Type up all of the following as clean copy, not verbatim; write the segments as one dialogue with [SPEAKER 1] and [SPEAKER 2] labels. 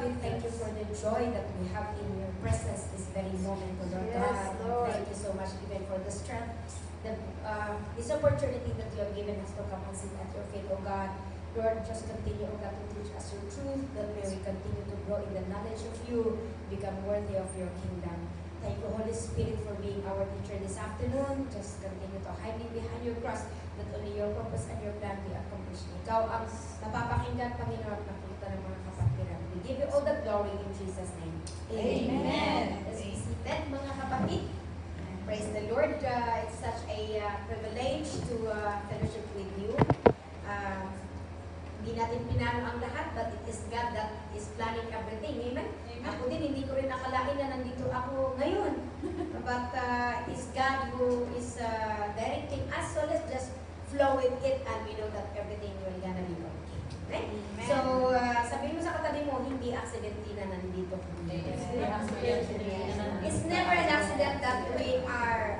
[SPEAKER 1] God, we thank you for the joy that we have in your presence this very moment, O Lord
[SPEAKER 2] Yes,
[SPEAKER 1] God.
[SPEAKER 2] Lord.
[SPEAKER 1] Thank you so much even for the strength, this opportunity that you have given us to come and sit at your feet, O God. Lord, just continue, O God, to teach us your truth, that may we continue to grow in the knowledge of you, become worthy of your kingdom. Thank you, Holy Spirit, for being our teacher this afternoon. Just continue to hide me behind your cross, that only your purpose and your plan be accomplished. Ikaw ang napapakinggan, Panginoon, at nakita ng mga kapatiran. We give you all the glory in Jesus' name.
[SPEAKER 2] Amen.
[SPEAKER 1] Let's be seated, mga kapatid. Praise the Lord. It's such a privilege to fellowship with you. Hindi natin pinano ang lahat, but it is God that is planning everything. Amen? Ako din, hindi ko rin nakalain na nandito ako ngayon. But it is God who is directing us. So let's just flow with it and we know that everything will gonna be okay. Right?
[SPEAKER 2] Amen.
[SPEAKER 1] So, sabihin mo sa katabi mo, hindi accidentally na nandito. It's never an accident that we are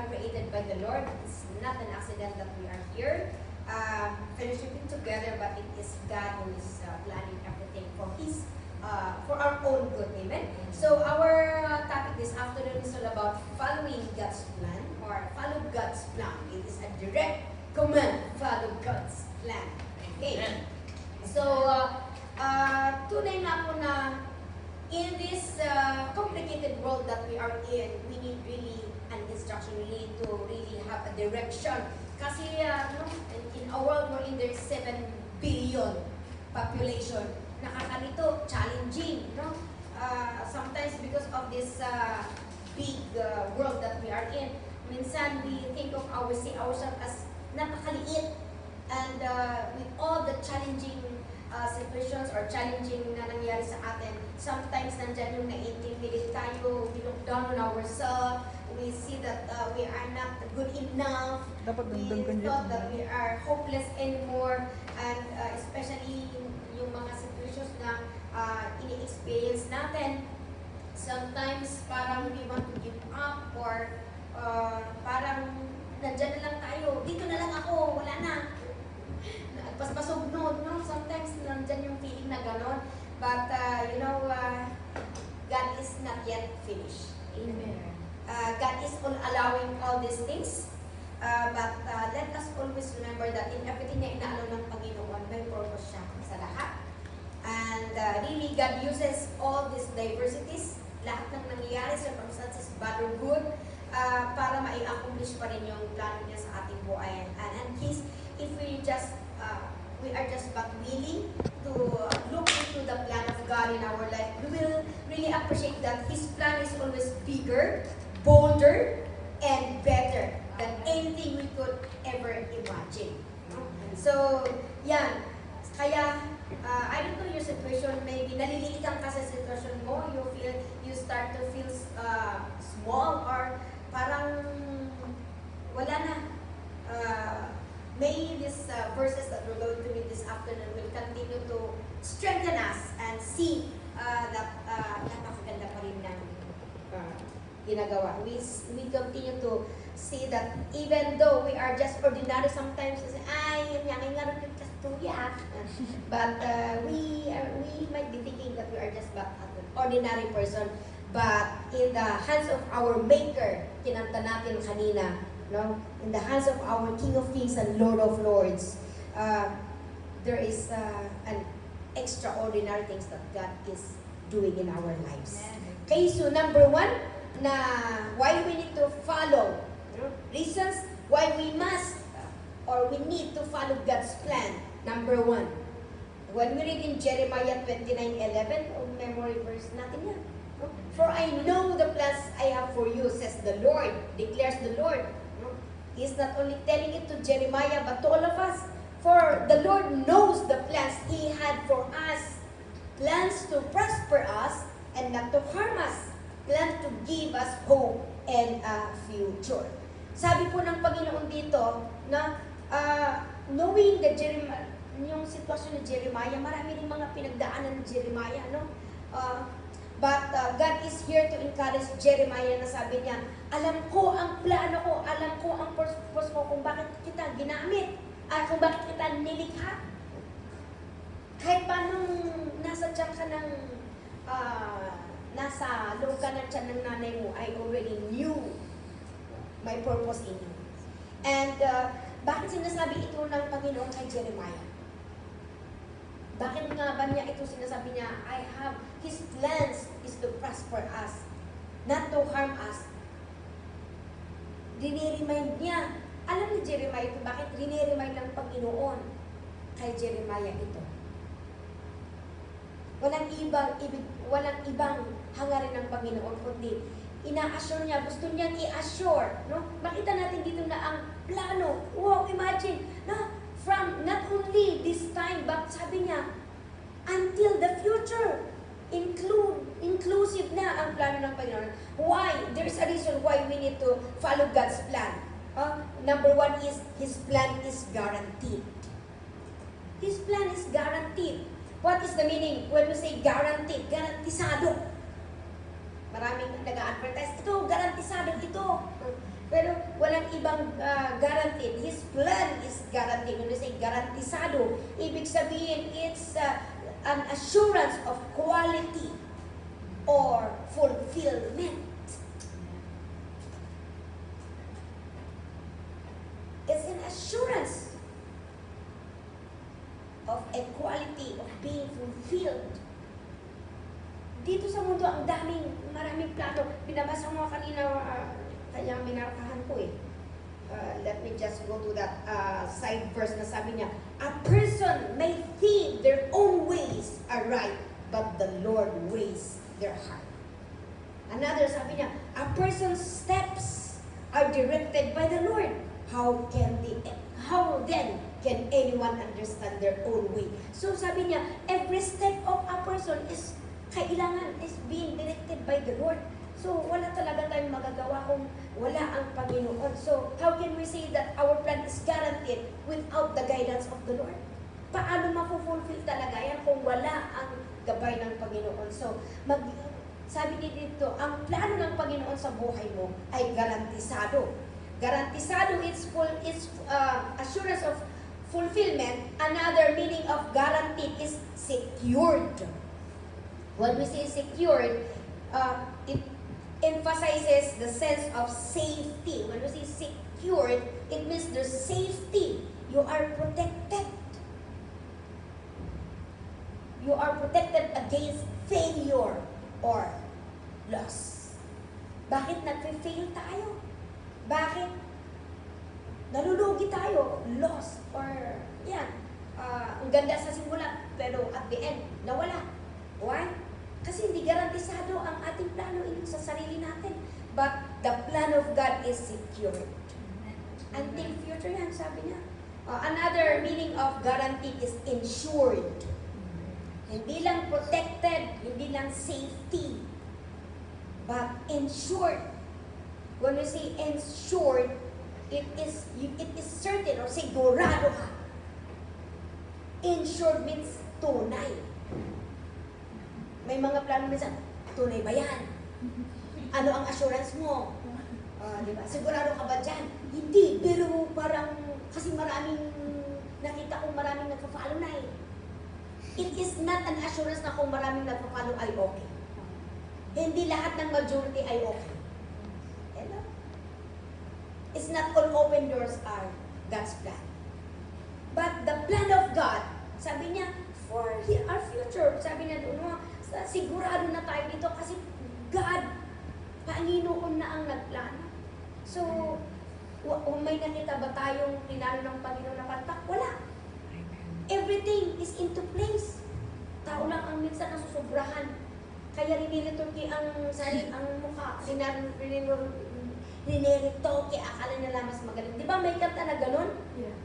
[SPEAKER 1] created by the Lord. It's not an accident that we are here. Fellowshipping together, but it is God who is planning everything for His, for our own good. Amen. So our topic this afternoon is all about following God's plan or follow God's plan. It is a direct command. Follow God's plan. Okay. So tunay na po na in this complicated world that we are in, we need really an instruction. We need to really have a direction. Kasi in a world wherein there's 7 billion population, nakakalito, challenging, no? Sometimes because of this big world that we are in, minsan we see ourselves as napakaliit, and with all the challenging situations or challenging na nangyari sa atin, sometimes nandyan yung na-intimidate tayo, we look down on ourselves, we see that we are not good enough, we thought that we are hopeless anymore, and especially yung mga situations na ini-experience natin, sometimes parang we want to give up or parang nandyan na lang tayo, dito na lang ako, wala na. Paspasognod, no? Sometimes nandyan yung feeling na gano'n. But, God is not yet finished. Amen. God is allowing all these things. But let us always remember that in everything na inaalaw ng Panginoon, may purpose siya sa lahat. And really, God uses all these diversities, lahat ng nangyayari, circumstances, bad or good, para ma-accomplish pa rin yung plano niya sa ating buhay. And if we are just but willing to look into the plan of God in our life, we will really appreciate that His plan is always bigger, bolder, and better than anything we could ever imagine. So, yan. Kaya, I don't know your situation, maybe naliliitan ka sa sitwasyon mo, you start to feel small or parang wala na. May these verses that we're going to read this afternoon will continue to strengthen us and see that napakaganda pa rin ng ginagawa. We continue to see that even though we are just ordinary sometimes, but we might be thinking that we are just but an ordinary person. But in the hands of our Maker, kinanta natin kanina, no? In the hands of our King of Kings and Lord of Lords, there is an extraordinary things that God is doing in our lives. Okay, so number 1, na why we need to follow, reasons why we must or we need to follow God's plan. Number 1, when we read in Jeremiah 29:11, memory verse natin yan. For I know the plans I have for you, says the Lord, declares the Lord. He's not only telling it to Jeremiah, but to all of us. For the Lord knows the plans He had for us. Plans to prosper us and not to harm us. Plans to give us hope and a future. Sabi po ng Panginoon dito, na knowing the yung sitwasyon ni Jeremiah, marami rin mga pinagdaanan ni Jeremiah, no? But God is here to encourage Jeremiah na sabi niya, alam ko ang plano ko, alam ko ang purpose ko kung bakit kita ginamit, kung bakit kita nilikha. Kahit paano nasa tiyan ka ng nasa loob ka ng tiyan ng nanay mo, I already knew my purpose in you. And bakit sinasabi ito ng Panginoon kay Jeremiah? Bakit nga ba niya ito sinasabi niya, His plans is to prosper us, not to harm us. Diniremind niya. Alam ni Jeremiah ito, bakit diniremind ng Panginoon kay Jeremiah ito? Walang ibang hangarin ng Panginoon, kundi ina-assure niya, gusto niyang i-assure, no? Makita natin dito na ang plano. Wow, imagine, no? From not only this time, but sabi niya, until the future, inclusive na ang plano ng Panginoon. Why? There's a reason why we need to follow God's plan. Number one is, His plan is guaranteed. His plan is guaranteed. What is the meaning when we say guaranteed? Garantisado. Maraming nag-a-advertise, ito, garantisado ito. Pero walang ibang guaranteed. His plan is guaranteed. When we say garantisado, ibig sabihin, it's an assurance of quality or fulfillment. It's an assurance of equality, of being fulfilled. Dito sa mundo, maraming plano. Binabasa mo kanina, kaya minarkahan ko eh. Let me just go to that side verse na sabi niya, a person may think their own ways are right, but the Lord weighs their heart. Another, sabi niya, a person's steps are directed by the Lord. How then can anyone understand their own way? So sabi niya, every step of a person is being directed by the Lord. So wala talaga tayong magagawa kung wala ang Panginoon. So how can we say that our plan is guaranteed without the guidance of the Lord? Paano mapufulfill talaga yan kung wala ang gabay ng Panginoon? So sabi dito, ang plano ng Panginoon sa buhay mo ay garantisado. Garantisado is assurance of fulfillment. Another meaning of guaranteed is secured. When we say secured, it emphasizes the sense of safety. When we say secured, it means there's safety. You are protected. You are protected against failure or loss. Bakit nagfe-fail tayo? Bakit nalulugi tayo? Loss or yan. Ang ganda sa simula, pero at the end, nawala. Why? Kasi hindi garantisado ang ating plano sa sarili natin. But the plan of God is secured. Until future yan, sabi niya. Another meaning of guaranteed is insured. Hindi lang protected, hindi lang safety, but insured. When we say insured, it is certain or sigurado ka. Insured means tunay. May mga plano minsan, tunay ba yan? Ano ang assurance mo? Diba? Sigurado ka ba dyan? Hindi, pero parang, kasi nakita kong maraming nagpa-follow na eh. It is not an assurance na kung maraming nagpa-follow ay okay. Hindi lahat ng majority ay okay. Hello? It's not all open doors are God's plan. But the plan of God, sabi niya, for our future, sabi niya doon, sigurado na tayo dito kasi God, Panginoon na ang nagplano. So, may nakita ba tayong pinalo ng Panginoon na palpak? Wala. Everything is into place. Tao lang ang minsan nasusobrahan. Kaya riniritoke ang mukha. Riniritoke, akala nila mas magaling. Di ba may kanta na ganun? Yeah.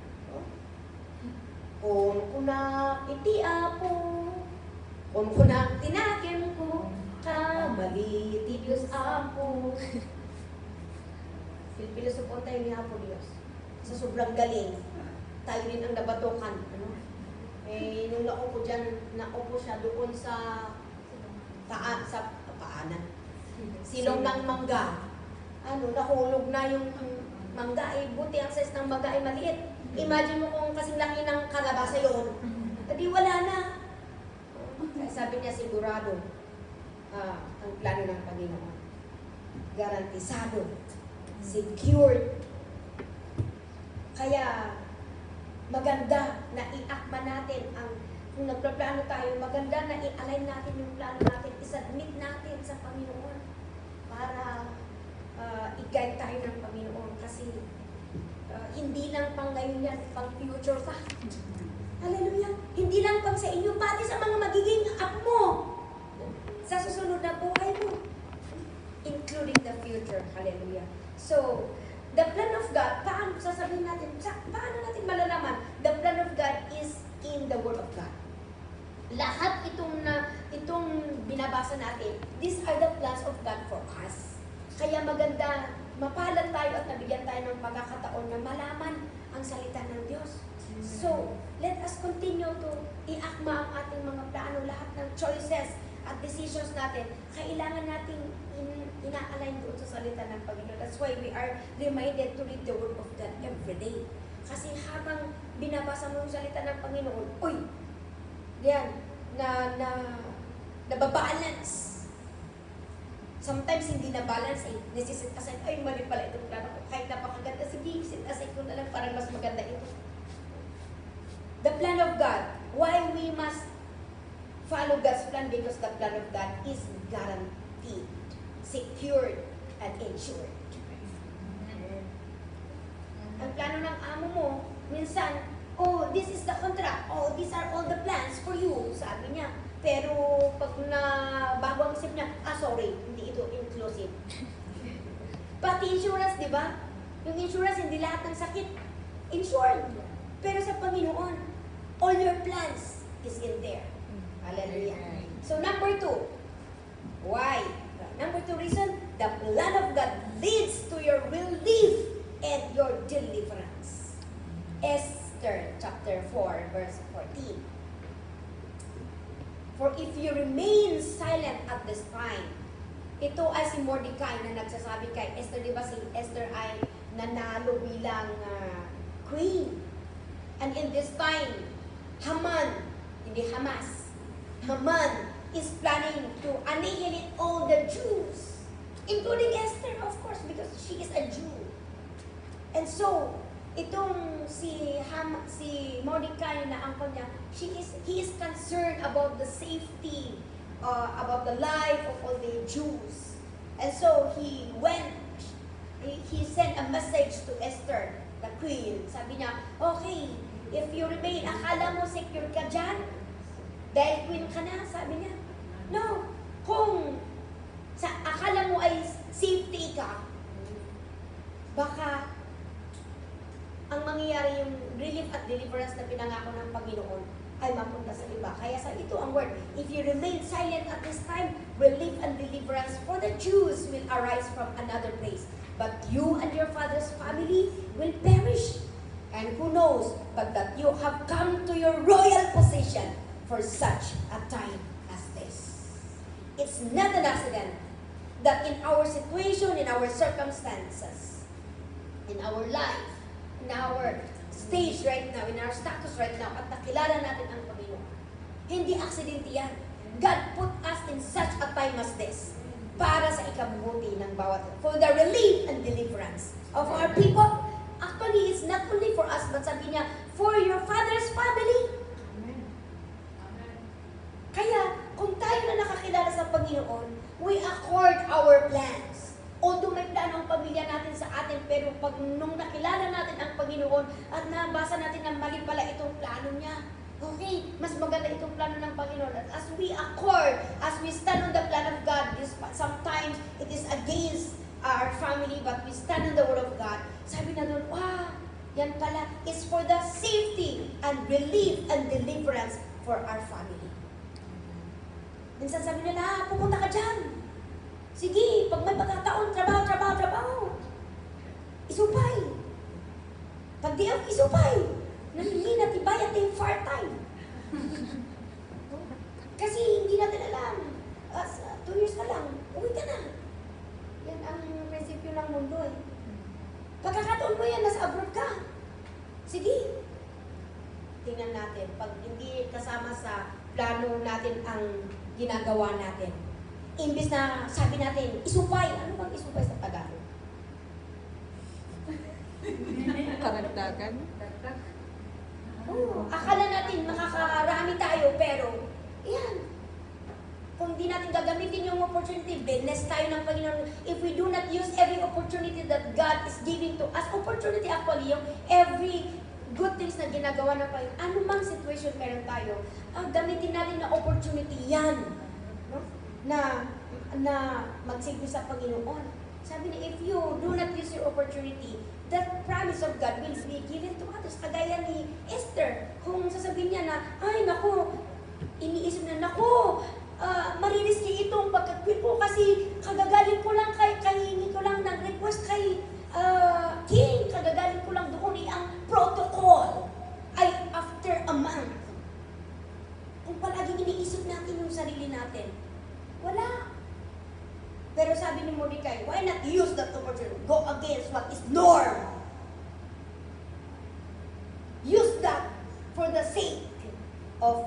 [SPEAKER 1] Kung kuna iti apo, kung kuna tinakin ko, kamali iti Diyos apo. Pilosophon tayo ni Apo Diyos. Sa sobrang galing, tayo rin ang nabatukan. Nung naupo siya doon sa paanan. Silong ng mangga. Nahulog na yung mangga. Buti ang size ng mangga ay maliit. Imagine mo kung kasing laki ng kalabasa yun. Di wala na. Sabi niya sigurado, ang plano ng Panginoon. Garantisado. Secured. Kaya, maganda na i-akma natin kung nagplano tayo, maganda na i-align natin yung plano natin, i-submit natin sa Panginoon para i-guide tayo ng Panginoon kasi hindi lang pang ngayon yan, pang future pa. Hallelujah! Hindi lang pang sa inyo, pati sa mga magiging apo mo sa susunod na buhay mo, including the future. Hallelujah! So, the plan of God, paano sasabihin natin, paano natin malalaman? The plan of God is in the Word of God. Lahat itong binabasa natin, these are the plans of God for us. Kaya maganda, mapalad tayo at nabigyan tayo ng pagkakataon na malaman ang salita ng Diyos. So, let us continue to iakma ang ating mga plano, lahat ng choices at decisions natin, kailangan nating ina-align doon sa salita ng Panginoon. That's why we are reminded to read the Word of God every day. Kasi habang binabasa mo yung salita ng Panginoon, yan, nababalance. Sometimes hindi na balance nasisit aside, mali pala itong plano ko. Kahit napakaganda, sige, sit aside ko na lang, parang mas maganda ito. The plan of God, why we must follow God's plan? Because the plan of God is guaranteed, secured, and insured. Ang plano ng amo mo, minsan, this is the contract, these are all the plans for you, sabi niya. Pero pag bago ang isip niya, sorry, hindi ito inclusive. Pati insurance, di ba? Yung insurance, hindi lahat ng sakit insured. Pero sa Panginoon, all your plans is in there. Hallelujah. So number 2, why? Number 2 reason, the plan of God leads to your relief and your deliverance. Esther chapter 4, verse 14. For if you remain silent at this time, ito ay si Mordecai na nagsasabi kay Esther, di ba si Esther ay nanalo bilang queen. And in this time, Haman, hindi Hamas, Haman is planning to annihilate all the Jews, including Esther, of course, because she is a Jew. And so, itong si Mordecai na angkol niya, he is concerned about the safety, about the life of all the Jews. And so he sent a message to Esther, the queen. Sabi niya, okay, if you remain, akala mo secure ka dyan? Dahil queen ka na, sabi niya. No, kung akala mo ay safety ka, baka ang mangyayari yung relief at deliverance na pinangako ng Panginoon ay mapunta sa iba. Kaya sa ito ang word, if you remain silent at this time, relief and deliverance for the Jews will arise from another place. But you and your father's family will perish. And who knows, but that you have come to your royal position for such a time as this. It's not an accident that in our situation, in our circumstances, in our life, in our stage right now, in our status right now, at nakilala natin ang Panginoon. Hindi aksidente yan. God put us in such a time as this para sa ikabubuti ng bawat, for the relief and deliverance of our people. Actually, it's not only for us, but sabi niya, for your father's family.
[SPEAKER 2] Amen. Amen.
[SPEAKER 1] Kaya, kung tayo na nakakilala sa Panginoon, we accord our plans. Although may plano ang pamilya natin sa atin, pero pag nung nakilala natin ang Panginoon at nabasa natin na mali pala itong plano niya, okay, mas maganda itong plano ng Panginoon. At as we accord, as we stand on the plan of God, sometimes it is against our family, but we stand on the Word of God. Sabi na doon, yan pala is for the safety and relief and deliverance for our family. Minsan sabi nila, pupunta ka dyan. Sige, pag may pagkataon, trabaho. Isupay. Pag di ang isupay, namingin at ibay at yung part-time. Kasi hindi natin alam. 2 years ka lang, uwi ka na. Yan ang prinsipyo ng mundo eh. Pagkakataon mo yan, nasa abroad ka. Sige. Tingnan natin, pag hindi kasama sa plano natin ang ginagawa natin,
[SPEAKER 3] imbis na sabi natin, isupay. Ano bang isupay sa Tagalog?
[SPEAKER 4] Karagdagan.
[SPEAKER 2] Dagdag.
[SPEAKER 3] Oo, akala natin makakarami tayo, pero, yan. Kung di natin gagamitin yung opportunity, bless tayo ng Panginoon. If we do not use every opportunity that God is giving to us, opportunity actually, yung every good things na ginagawa ng Panginoon, anumang situation meron tayo, gamitin natin na opportunity yan. No? Na magsigbi sa Panginoon. Sabi niya, if you do not use your opportunity, that promise of God will be given to others. Kagaya ni Esther, kung sasabihin niya na, ay naku, iniisip na, naku, maririski itong pagkakwit ko kasi kagagaling ko lang kahingi ko lang ng request kay King, kagagaling ko lang doon ang protocol ay after a month. Kung palaging iniisip natin yung sarili natin, wala. Pero sabi ni Mordecai, why not use that opportunity? Go against what is norm. Use that for the sake of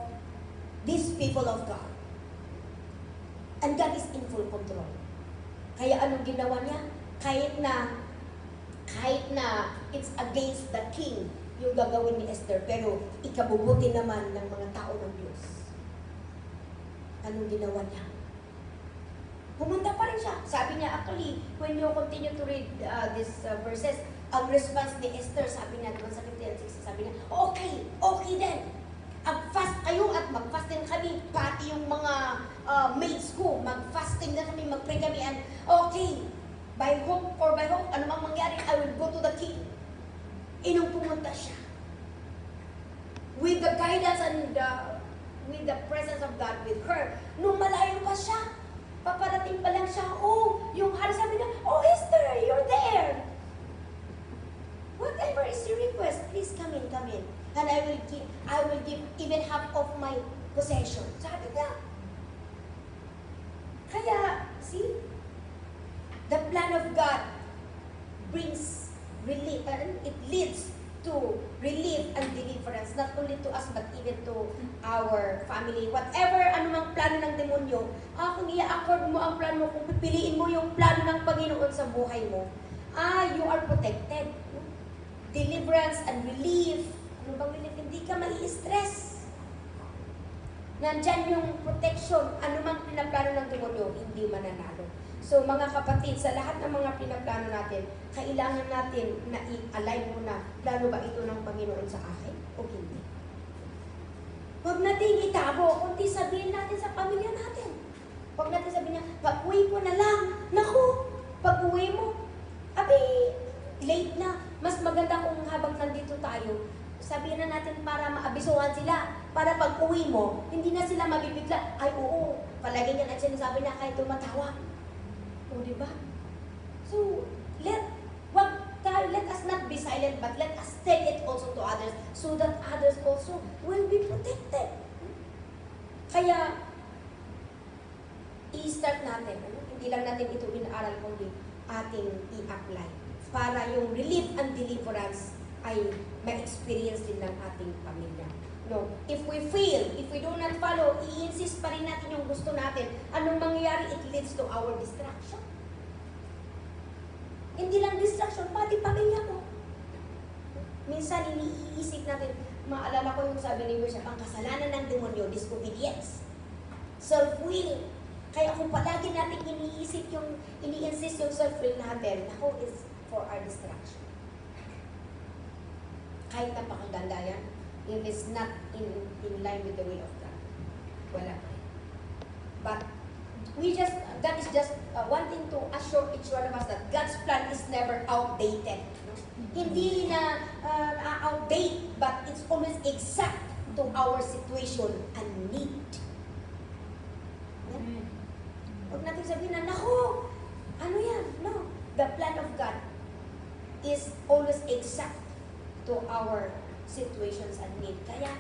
[SPEAKER 3] these people of God. And God is in full control. Kaya anong ginawa niya? Kahit na it's against the king yung gagawin ni Esther, pero ikabubuti naman ng mga tao ng Diyos. Anong ginawa niya? Pumunta pa rin siya. Sabi niya, actually, when you continue to read these verses, ang response ni Esther, sabi niya, diba sa 15:6, sabi niya, okay then. Mag-fast kayo at mag-fasting kami, pati yung mga maids ko, mag-fasting na kami, mag-pray kami, and okay, by hope, ano mang mangyari, I will go to the king. Inong pumunta siya. With the guidance and with the presence of God with her, nung malayo pa siya, paparating pa lang siya, yung hari sabi niya, Esther, you're there. Whatever is your request, please come in. And I will give even half of my possession. Sabi niya. Kaya, see, the plan of God brings relief, and it leads to relief and deliverance, not only to us, but even to our family. Whatever, anumang plano ng demonyo, kung i-accord mo ang plano mo, kung pipiliin mo yung plano ng Panginoon sa buhay mo, you are protected. Deliverance and relief. Ano bang relief? Hindi ka mai-stress. Nandyan yung protection. Anumang pinaplano ng demonyo, hindi mananalo. So mga kapatid, sa lahat ng mga pinaplano natin, kailangan natin na i-align muna, plano ba ito ng Panginoon sa akin o hindi? Huwag natin itago, kundi sabihin natin sa pamilya natin. Huwag natin sabihin niya, pag-uwi ko na lang. Naku, pag-uwi mo, late na. Mas maganda kung habang nandito tayo, sabihin na natin para maabisuhan sila. Para pag-uwi mo, hindi na sila mabibigla. Ay, oo, palagi niyan at sinasabi niya kahit tumatawa. O, diba? So, let us not be silent, but let us tell it also to others so that others also will be protected. Kaya, i-start natin. Hindi lang natin ito inaaral, kundi ating i-apply para yung relief and deliverance ay ma-experience din ng ating pamilya. No, if we do not follow, i-insist pa rin natin yung gusto natin, anong mangyayari, it leads to our distraction. Hindi lang distraction, pati pamilya mo. Minsan, iniisip natin, maalala ko yung sabi ni Bishop, ang kasalanan ng demonyo, disobedience. Self-will. Kaya kung palagi natin ini-insist yung self-will natin, ako is for our distraction. Kahit napakaganda yan, if it's not in line with the will of God, wala pa. But God is just wanting to assure each one of us that God's plan is never outdated. Hindi na outdate, but it's always exact to our situation and need. Huwag natin sabihin na, naku, ano yan? No. The plan of God is always exact to our situations and need. Kaya,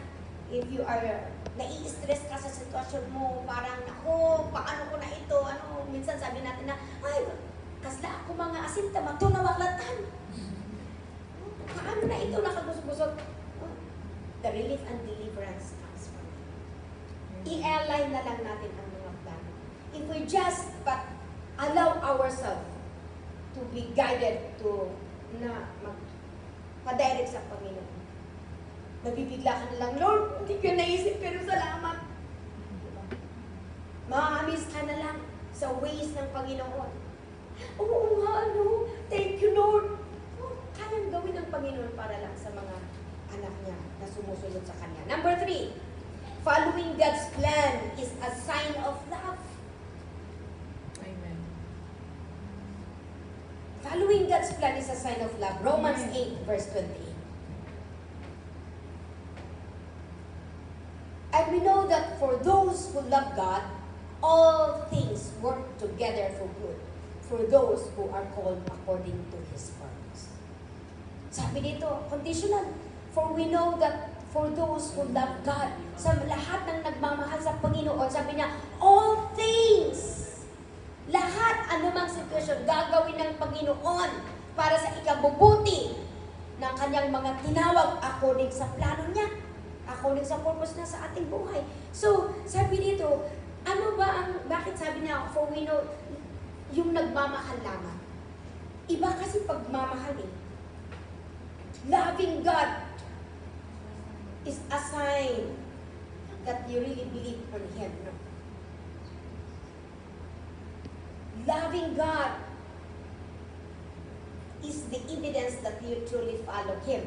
[SPEAKER 3] if you are nai-stress ka sa sitwasyon mo, parang, naku, paano ko na ito? Minsan sabi natin na, ay, kasla ako mga asinta, matunawaklatan. Paano na ito nakagusog-gusog? The relief and deliverance comes from it. I-align na lang natin ang mga plano. if we just but allow ourselves to be guided to na magpadirect sa Panginoon. Nabibigla ka na lang, Lord, hindi ko naisip, pero salamat. Maaamis ka na lang sa ways ng Panginoon. Oo nga, ano, thank you, Lord. Oh, kayang gawin ng Panginoon para lang sa mga anak niya na sumusunod sa Kanya. Number 3, following God's plan is a sign of love.
[SPEAKER 4] Amen.
[SPEAKER 3] Following God's plan is a sign of love. Romans 8, verse 28. And we know that for those who love God, all things work together for good, for those who are called according to His purpose. Sabi dito, conditional. For we know that for those who love God, sa lahat ng nagmamahal sa Panginoon, sabi niya, all things, lahat, anumang sitwasyon, gagawin ng Panginoon para sa ikabubuti ng kanyang mga tinawag according sa plano niya, according sa purpose niya sa ating buhay. So, sabi dito, ano ba ang, bakit sabi niya, for we know, yung nagmamahal lamang. Iba kasi pagmamahal eh. Loving God is a sign that you really believe on Him. No? Loving God is the evidence that you truly follow Him.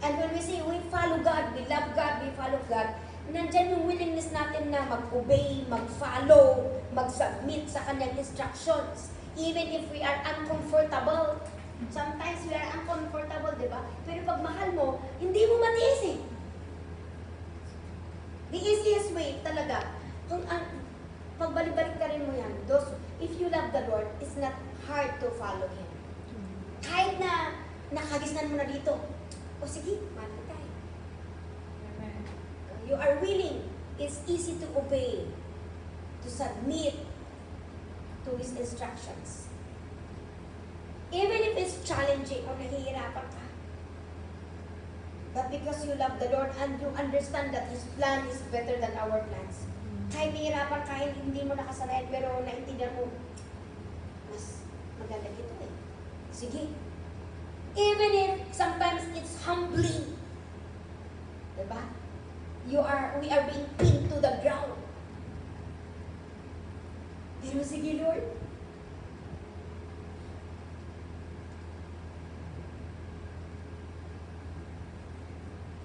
[SPEAKER 3] And when we say we follow God, we love God, we follow God, nandyan yung willingness natin na mag-obey, mag-follow, mag-submit sa kanyang instructions. Even if we are uncomfortable. Sometimes we are uncomfortable, di ba? Pero pag mahal mo, hindi mo matiis eh. The easiest way talaga, kung pagbalik-balik ka rin mo yan, if you love the Lord, it's not hard to follow Him. Kahit na nakagisnan mo na dito, o sige, mahal ka tayo. You are willing, it's easy to obey, to submit to His instructions. Even if it's challenging or nahihirapan ka. But because you love the Lord and you understand that His plan is better than our plans. Kahit nahihirapan ka, hindi mo nakasanayan, pero naintindihan mo, mas maganda ito eh. Sige. Even if sometimes it's humbling. Diba? We are being pinned to the ground. Pero sige, Lord.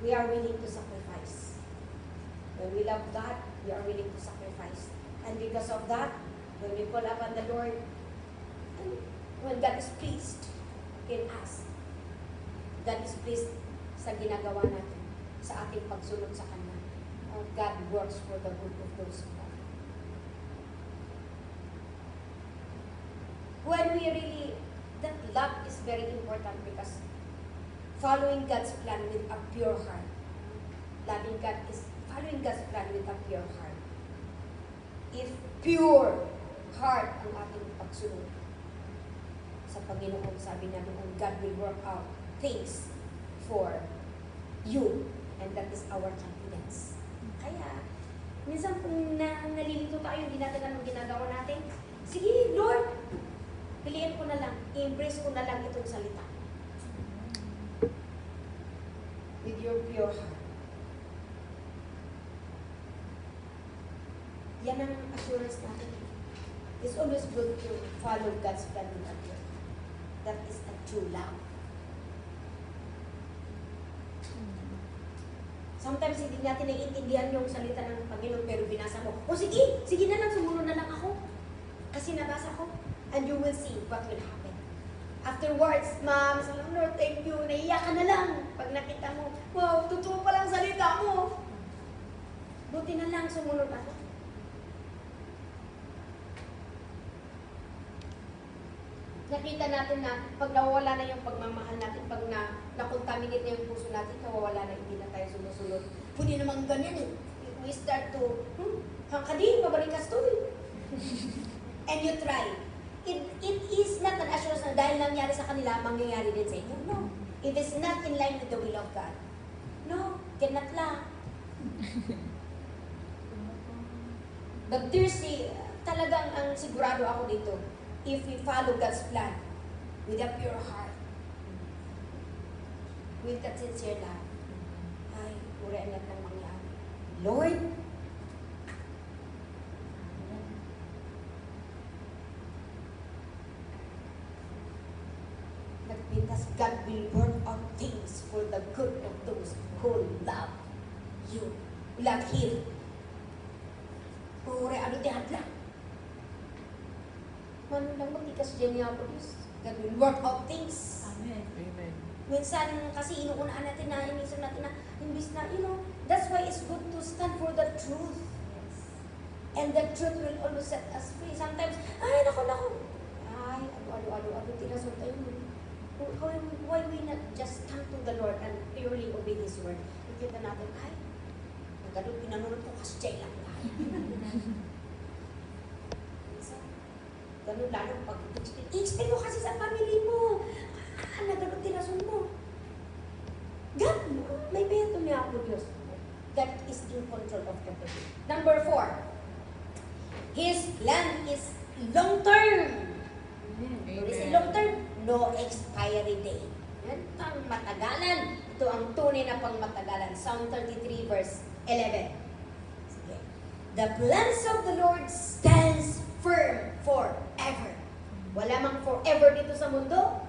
[SPEAKER 3] We are willing to sacrifice. When we love God, we are willing to sacrifice. And because of that, when we call upon the Lord, and when God is pleased in us, God is pleased sa ginagawa natin, sa ating pagsunod sa Kanya. God works for the good of those who love Him. When we really, that love is very important because following God's plan with a pure heart. Loving God is following God's plan with a pure heart. If pure heart ang ating pagsunod sa Panginoon, sabi na noon, God will work out things for you. And that is our confidence. Kaya, minsan kung nalilito tayo, hindi natin alam ang ginagawa natin, sige, Lord, piliin ko na lang, i-embrace ko na lang itong salita. With your pure heart. Yan ang assurance natin. It's always good to follow God's plan with a pure heart. That is a true love. Sometimes hindi natin naiintindihan yung salita ng Panginoon pero binasa mo, o sige, sige na lang, sumunod na lang ako. Kasi nabasa ko. And you will see what will happen. Afterwards, ma'am, salam, Lord, thank you. Naiiyak ka na lang. Pag nakita mo, wow, totoo palang salita mo. Buti na lang, sumunod ako. Nakita natin na pag nawawala na yung pagmamahal natin, pag na-contaminate na yung puso natin, nawawala na, hindi na tayo sumusunod. Hindi naman ganyan eh. We start to, hangkadi, pabalikas to eh. And you try. It is not an assurance na dahil nangyari sa kanila, mangyayari din sa inyo. No. It is not in line with the will of God. No, cannot lang. But there's talagang ang sigurado ako dito, if we follow God's plan with a pure heart, with that sincere love, ay, purihan lahat ng mangyari. Lord, nagpintas, God will work out things for the good of those who love you. Love Him. Puri, ano tihat lang. Mano lang magtikas dyan niya ako, Diyos. God will work out things.
[SPEAKER 2] Amen.
[SPEAKER 4] Amen.
[SPEAKER 3] Minsan kasi inuunaan natin na, inisan natin na, imbis na, that's why it's good to stand for the truth. And the truth will always set us free. Sometimes, ay, nako. Ay, ano, tinasot tayo mo. Why we not just come to the Lord and purely obey His word? Nakita natin, ay, nagano, pinanunod ko kasi jay lang. So, ganun lalo pag i-explain mo kasi sa family mo. Nagano, tinasun mo. God, may beto niya ako, Diyos. God is in control of everything. Number 4. His plan is long-term. What is a long-term? No expiry date. Yan, pang matagalan. Ito ang tunay na pang matagalan. Psalm 33 verse 11. Sige. The plans of the Lord stands firm forever. Wala mang forever dito sa mundo.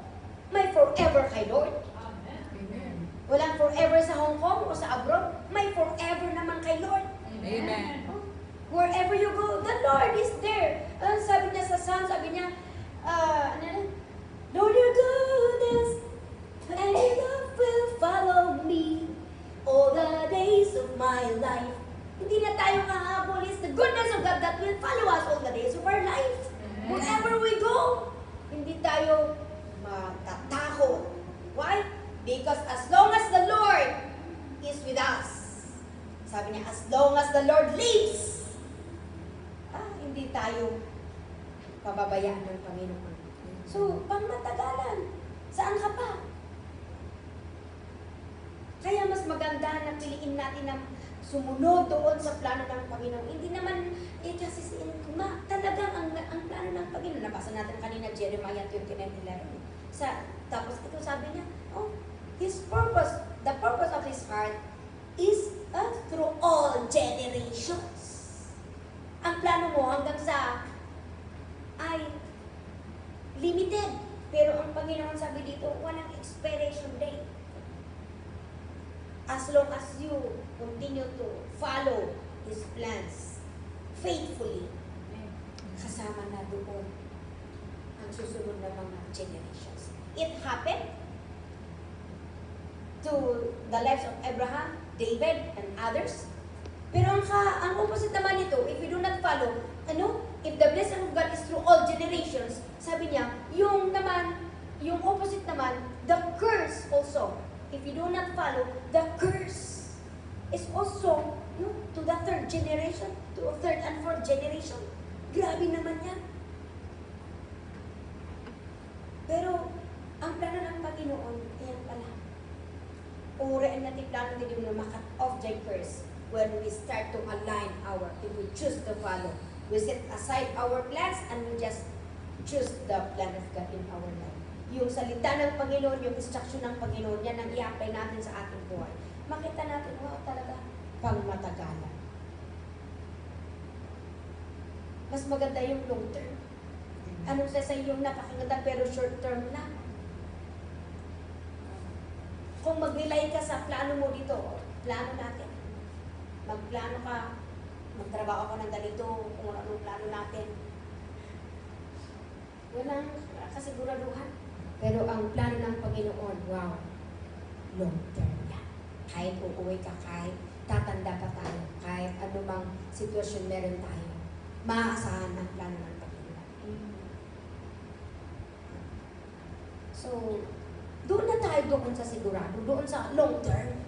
[SPEAKER 3] May forever kay Lord.
[SPEAKER 2] Amen.
[SPEAKER 4] Amen.
[SPEAKER 3] Walang forever sa Hong Kong o sa abroad. May forever naman kay Lord.
[SPEAKER 4] Amen.
[SPEAKER 3] Wherever you go, the Lord is there. Sabi niya sa Psalm, sabi niya, Lord, your goodness and your love will follow me all the days of my life. Hindi na tayo kahabol. It's the goodness of God that will follow us all the days of our life. Wherever we go, hindi tayo matatakot. Why? Because as long as the Lord is with us, sabi niya, as long as the Lord lives, hindi tayo pababayaan ng Panginoon. So, pangmatagalan, saan ka pa? Kaya mas maganda na piliin natin na sumunod doon sa plano ng Panginoon. Hindi naman, kasi talagang ang plano ng Panginoon. Nabasa natin kanina, Jeremiah 29:11. Tapos ito sabi niya, His purpose, the purpose of His heart is through all generations. Ang plano mo hanggang sa ay limited. Pero ang Panginoon sabi dito, walang expiration date. As long as you continue to follow His plans faithfully, kasama na doon ang susunod na mga generations. It happened to the lives of Abraham, David, and others. Pero ang opposite naman nito, if you do not follow, if the blessing of God is through all generations, sabi niya, yung opposite naman, the curse also. If you do not follow, the curse is also to the third generation, to third and fourth generation. Grabe naman yan. Pero, ang plano ng Panginoon, ayan pala. Urian natin plano din yung makat off the curse. When we start to align if we choose to follow. We set aside our plans and we just choose the plan of God in our life. Yung salita ng Panginoon, yung instruction ng Panginoon, yan ang i-apply natin sa ating buhay. Makita natin, talaga, pangmatagalan. Mas maganda yung long term. Anong sa yung napakaganda pero short term lang. Kung mag-rely ka sa plano mo dito, plano natin. Magplano ka, magtrabaho ka ng ganito, kung anong plano natin. Walang kasiguraduhan. Pero ang plano ng Panginoon, wow, long term yan. Kahit uuwi ka, kahit tatanda pa tayo, kahit anumang sitwasyon meron tayo, maaasahan ang plano ng Panginoon. So, doon na tayo doon sa sigurado, doon sa long term.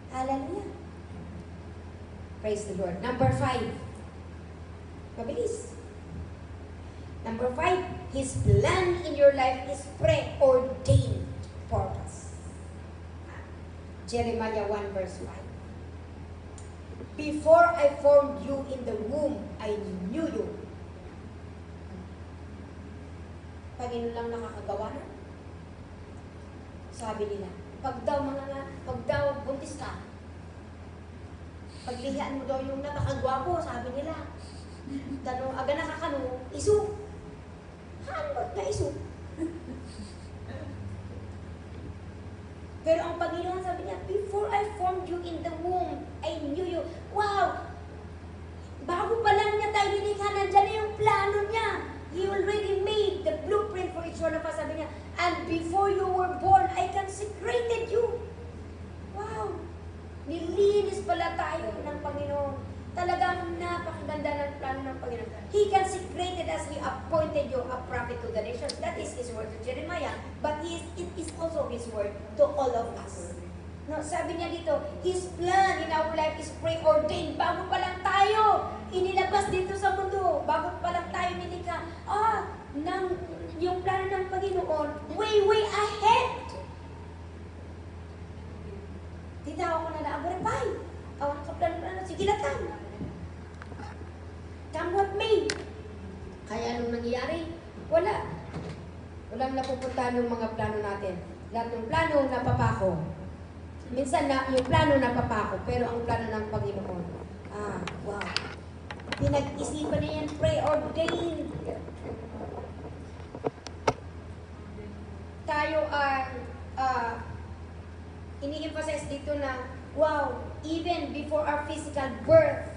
[SPEAKER 3] Hallelujah. Praise the Lord. Number 5. Mabilis. Number 5, His plan in your life is preordained purpose. Jeremiah 1 verse 5. Before I formed you in the womb, I knew you. Panginoon lang nakakagawa na. Sabi nila, pag daw buntis ka, paglihian mo daw yung napakagwapo, sabi nila. Tanong, aga nakakano, isu. Hanot na isu. Pero ang Panginoon sabi niya, before I formed you in the womb, I knew you. Wow! Bago pa lang niya tayo nilikha, nandyan na yung plano niya. He already made the blueprint for each one of us. Sabi niya, and before you were born, I consecrated you. Wow! Nilinis pala tayo ng Panginoon. Talagang napakaganda ng plano ng Panginoon. He consecrated us, He appointed you a prophet to the nations. That is His word to Jeremiah. But it is also His word to all of us. No, sabi niya dito, His plan in our life is preordained. Bago pa lang tayo inilabas dito sa mundo, bago pa lang tayo nilikha, yung plano ng Panginoon, way ahead. Titawa ko na naabarapay. Awan ka plano, sige latan. Come what may. Kaya anong nangyayari? Walang napupuntahan ng mga plano natin. Lahat ng plano napapako. Minsan yung plano napapako, pero ang plano ng Panginoon, wow. Pinag-isipan niya yan, preordained. Tayo ini-emphasize dito na, wow, even before our physical birth,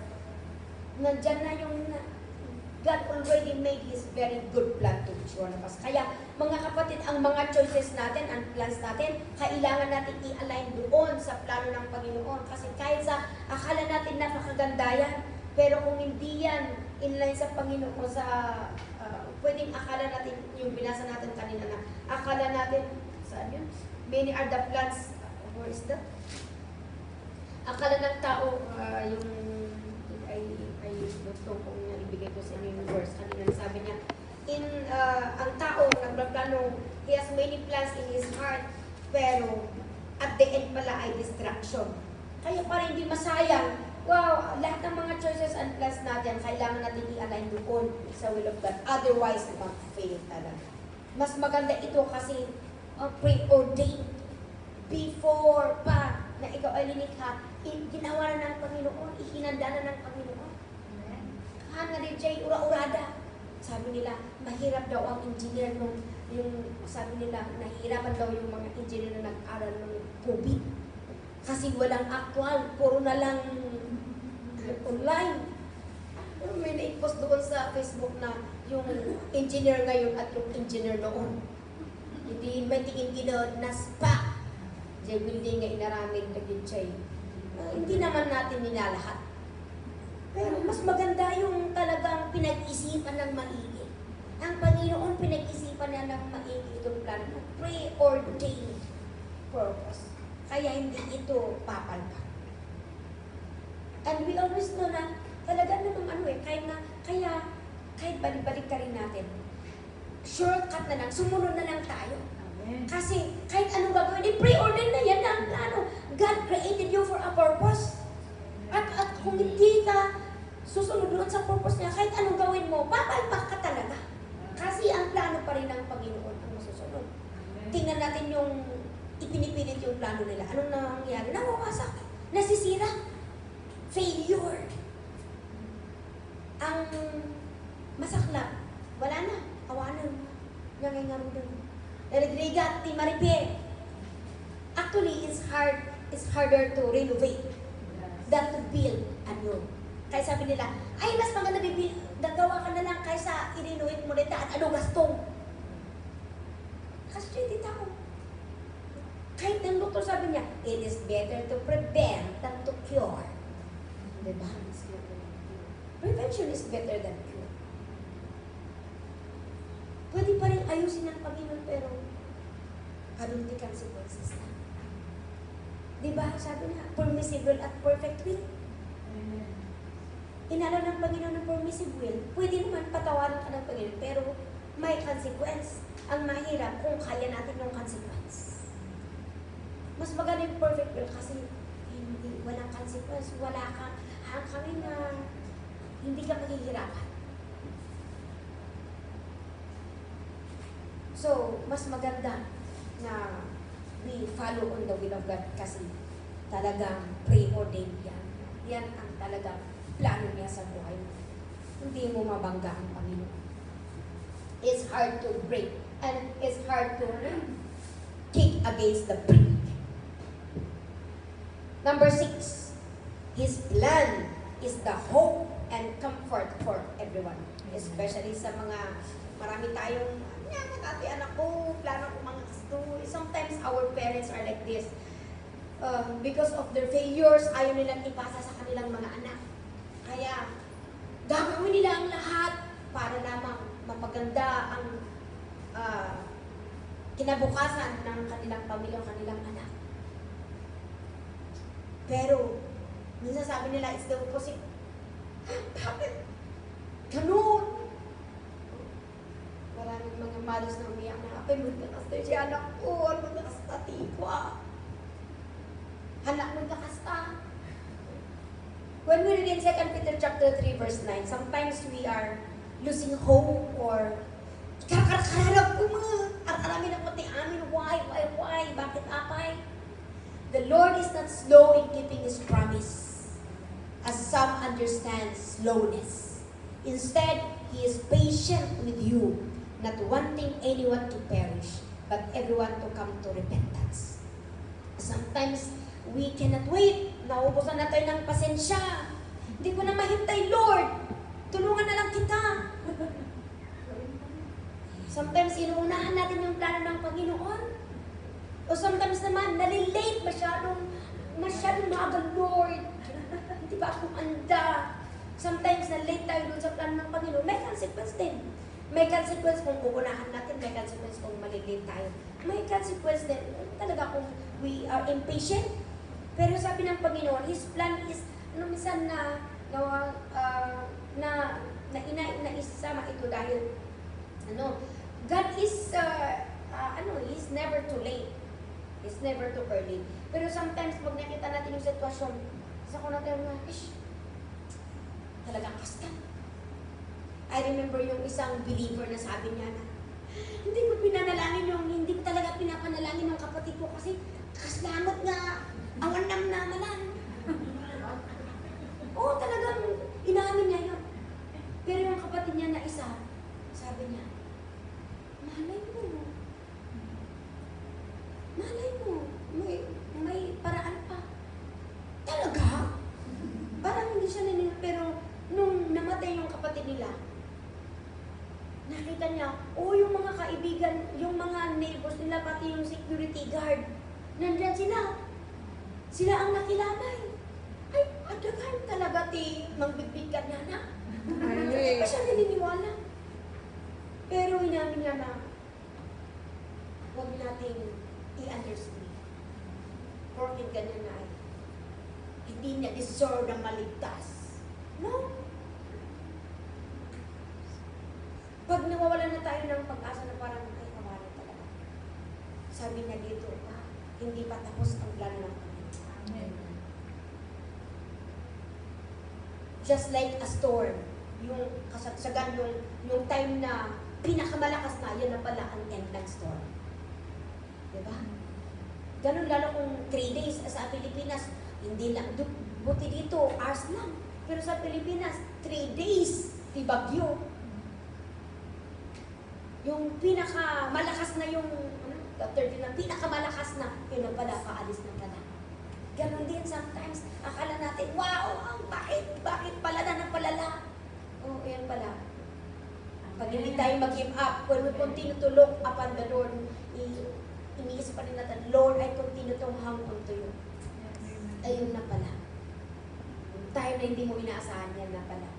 [SPEAKER 3] nandyan na yung God already made His very good plan to each one of us. Kaya, mga kapatid, ang mga choices natin, ang plans natin, kailangan natin i-align doon sa plano ng Panginoon. Kasi kahit sa akala natin napakaganda yan, pero kung hindi yan inline sa Panginoon, pwedeng akala natin, yung binasa natin kanina na, akala natin, saan yun? Many are the plans, where is that? Akala ng tao, gusto kong ibigay ko sa inyo yung verse kanina. Sabi niya, ang tao, nagplano, he has many plans in his heart, pero at the end pala ay distraction. Kaya para hindi masayang, wow, lahat ng mga choices and plans natin, kailangan natin i-align doon sa will of God. Otherwise, mag-fail talaga. Mas maganda ito kasi preordained. Before pa na ikaw ay linikha, ginawa na ng Panginoon, ihinanda na ng Panginoon. Nga rin siya ura-urada. Sabi nila, mahirap daw ang engineer sabi nila, nahihirapan daw yung mga engineer na nag-aral ng COVID. Kasi walang actual, puro na lang online. Pero may na-post doon sa Facebook na yung engineer ngayon at yung engineer noon. Hindi may tingin ginod na spa. Diyan building nga inaramid na siya. Hindi naman natin ninalahat. Pero mas maganda yung talagang pinag-isipan ng maigi. Ang Panginoon pinag-isipan niya ng maigi itong plano ng preordained purpose. Kaya hindi ito papalpa. And we always know na talaga namang kahit balik-balik ka rin natin, shortcut na lang, sumunod na lang tayo.
[SPEAKER 2] Amen.
[SPEAKER 3] Kasi kahit anong gagawin, preordained na yan ang plano. God created you for a purpose. At kung hindi ka susunod doon sa purpose niya, kahit anong gawin mo, papalpak ka talaga. Kasi ang plano pa rin ng Panginoon ang masusunod. Tingnan natin yung ipinipilit yung plano nila. Anong nangyayari? Nawawasak. Nasisira. Failure. Ang masaklap, wala na. Awanan. Nangangarudan. Narigrigat, ti maripie. Actually, it's harder to renovate than to build anew. Kaya sabi nila, ay mas maganda gagawa ka na lang kaysa i-renovate mo nito at ano gastong. Kasi hindi tao. Kahit ng doktor sabi niya, it is better to prevent than to cure. Diba? Prevention is better than cure. Pwede pa rin ayusin ng Panginoon pero kadunti consequences na. Diba? Sabi niya, permissible at perfect will. Inalo ng Panginoon ng permissive will. Pwede naman patawarin ka ng Panginoon pero may consequence. Ang mahirap kung kaya natin yung consequence. Mas maganda yung perfect will kasi hindi, walang consequence, wala kang Asahan kami na hindi ka maghihirapan. So, mas maganda na we follow on the will of God kasi talagang preordained yan. Yan ang talagang plano niya sa buhay mo. Hindi mo mabangga ang Panginoon. It's hard to break and it's hard to kick against the brick. Number 6, His plan is the hope and comfort for everyone. Especially sa mga, marami tayong, ate anak ko, plano ko mga gusto. Sometimes our parents are like this. Because of their failures, ayaw nilang ipasa sa kanilang mga anak. Kaya, gagawin nila ang lahat para lamang mapaganda ang kinabukasan ng kanilang pamilya, kanilang anak. Pero, minsan sabi nila, it's the opposite. Bakit? Ganun! Maraming mga malos na umiyak na, apay mo kakasta si anak ko, ano mo kakasta tikwa. Anak mo kakasta. When we read in 2 Peter chapter 3 verse 9, sometimes we are losing hope or kakakararap ko mga arami na pati amin, why, bakit apay? The Lord is not slow in keeping His promise, as some understand slowness. Instead, He is patient with you, not wanting anyone to perish, but everyone to come to repentance. Sometimes, we cannot wait. Naubusan na tayo ng pasensya. Hindi ko na mahintay, Lord. Tulungan na lang kita. Sometimes, inuunahan natin yung plano ng Panginoon. O sometimes naman, nalilate masyadong maaga, Lord. Hindi ba akong anda? Sometimes, nalilate tayo dun sa plano ng Panginoon. May consequence din. May consequence kung uunahan natin. May consequence kung malilate tayo. May consequence din. Talaga kung we are impatient. Pero sabi ng Panginoon, His plan is, minsan naisama ito dahil, God is, He's never too late. He's never too early. Pero sometimes, pag nakita natin yung sitwasyon, sa ko natin na, talagang kasta. I remember yung isang believer na sabi niya na, hindi ko pinanalangin hindi ko talaga pinapanalangin ng kapatid ko kasi kaslamot nga, awan nam namalan. Oo, talagang inamin niya yun. Pero yung kapatid niya na isa, sabi niya, malay mo, may paraan pa. Talaga? Parang hindi siya nanin, pero nung namatay yung kapatid nila, nakita niya, yung mga kaibigan, yung mga neighbors nila, pati yung security guard, nandyan sila. Sila ang nakilamay. Ay, adagan talaga mangbibig ka niya na. Hindi pa siya naniniwala. Pero inamin niya na, huwag nating i-understand. Porkit ganyan na ay, hindi niya deserve na maligtas. No? Pag nawawalan na tayo ng pag-asa na parang, ay, kawalan talaga. Sabi niya dito, hindi pa tapos ang plano ng Panginoon.
[SPEAKER 4] Amen.
[SPEAKER 3] Just like a storm, yung kasagsagan, yung time na pinakamalakas na, yan na pala ang end ng storm. Diba? Ganun lalo kung 3 days sa Pilipinas, hindi lang, buti dito, hours lang. Pero sa Pilipinas, 3 days, di bagyo. Yung pinakamalakas na yung, the third na pinakamalakas na, yun na pala, paalis na pala. Ganon din sometimes, akala natin, wow, bakit pala na napalala? Yan pala. Pag hindi tayo mag-give up, when we continue to look upon the Lord, iniisip pa rin natin, Lord, I continue to hang on to you. Ayun na pala. Yung time na hindi mo inaasahan, yan na pala.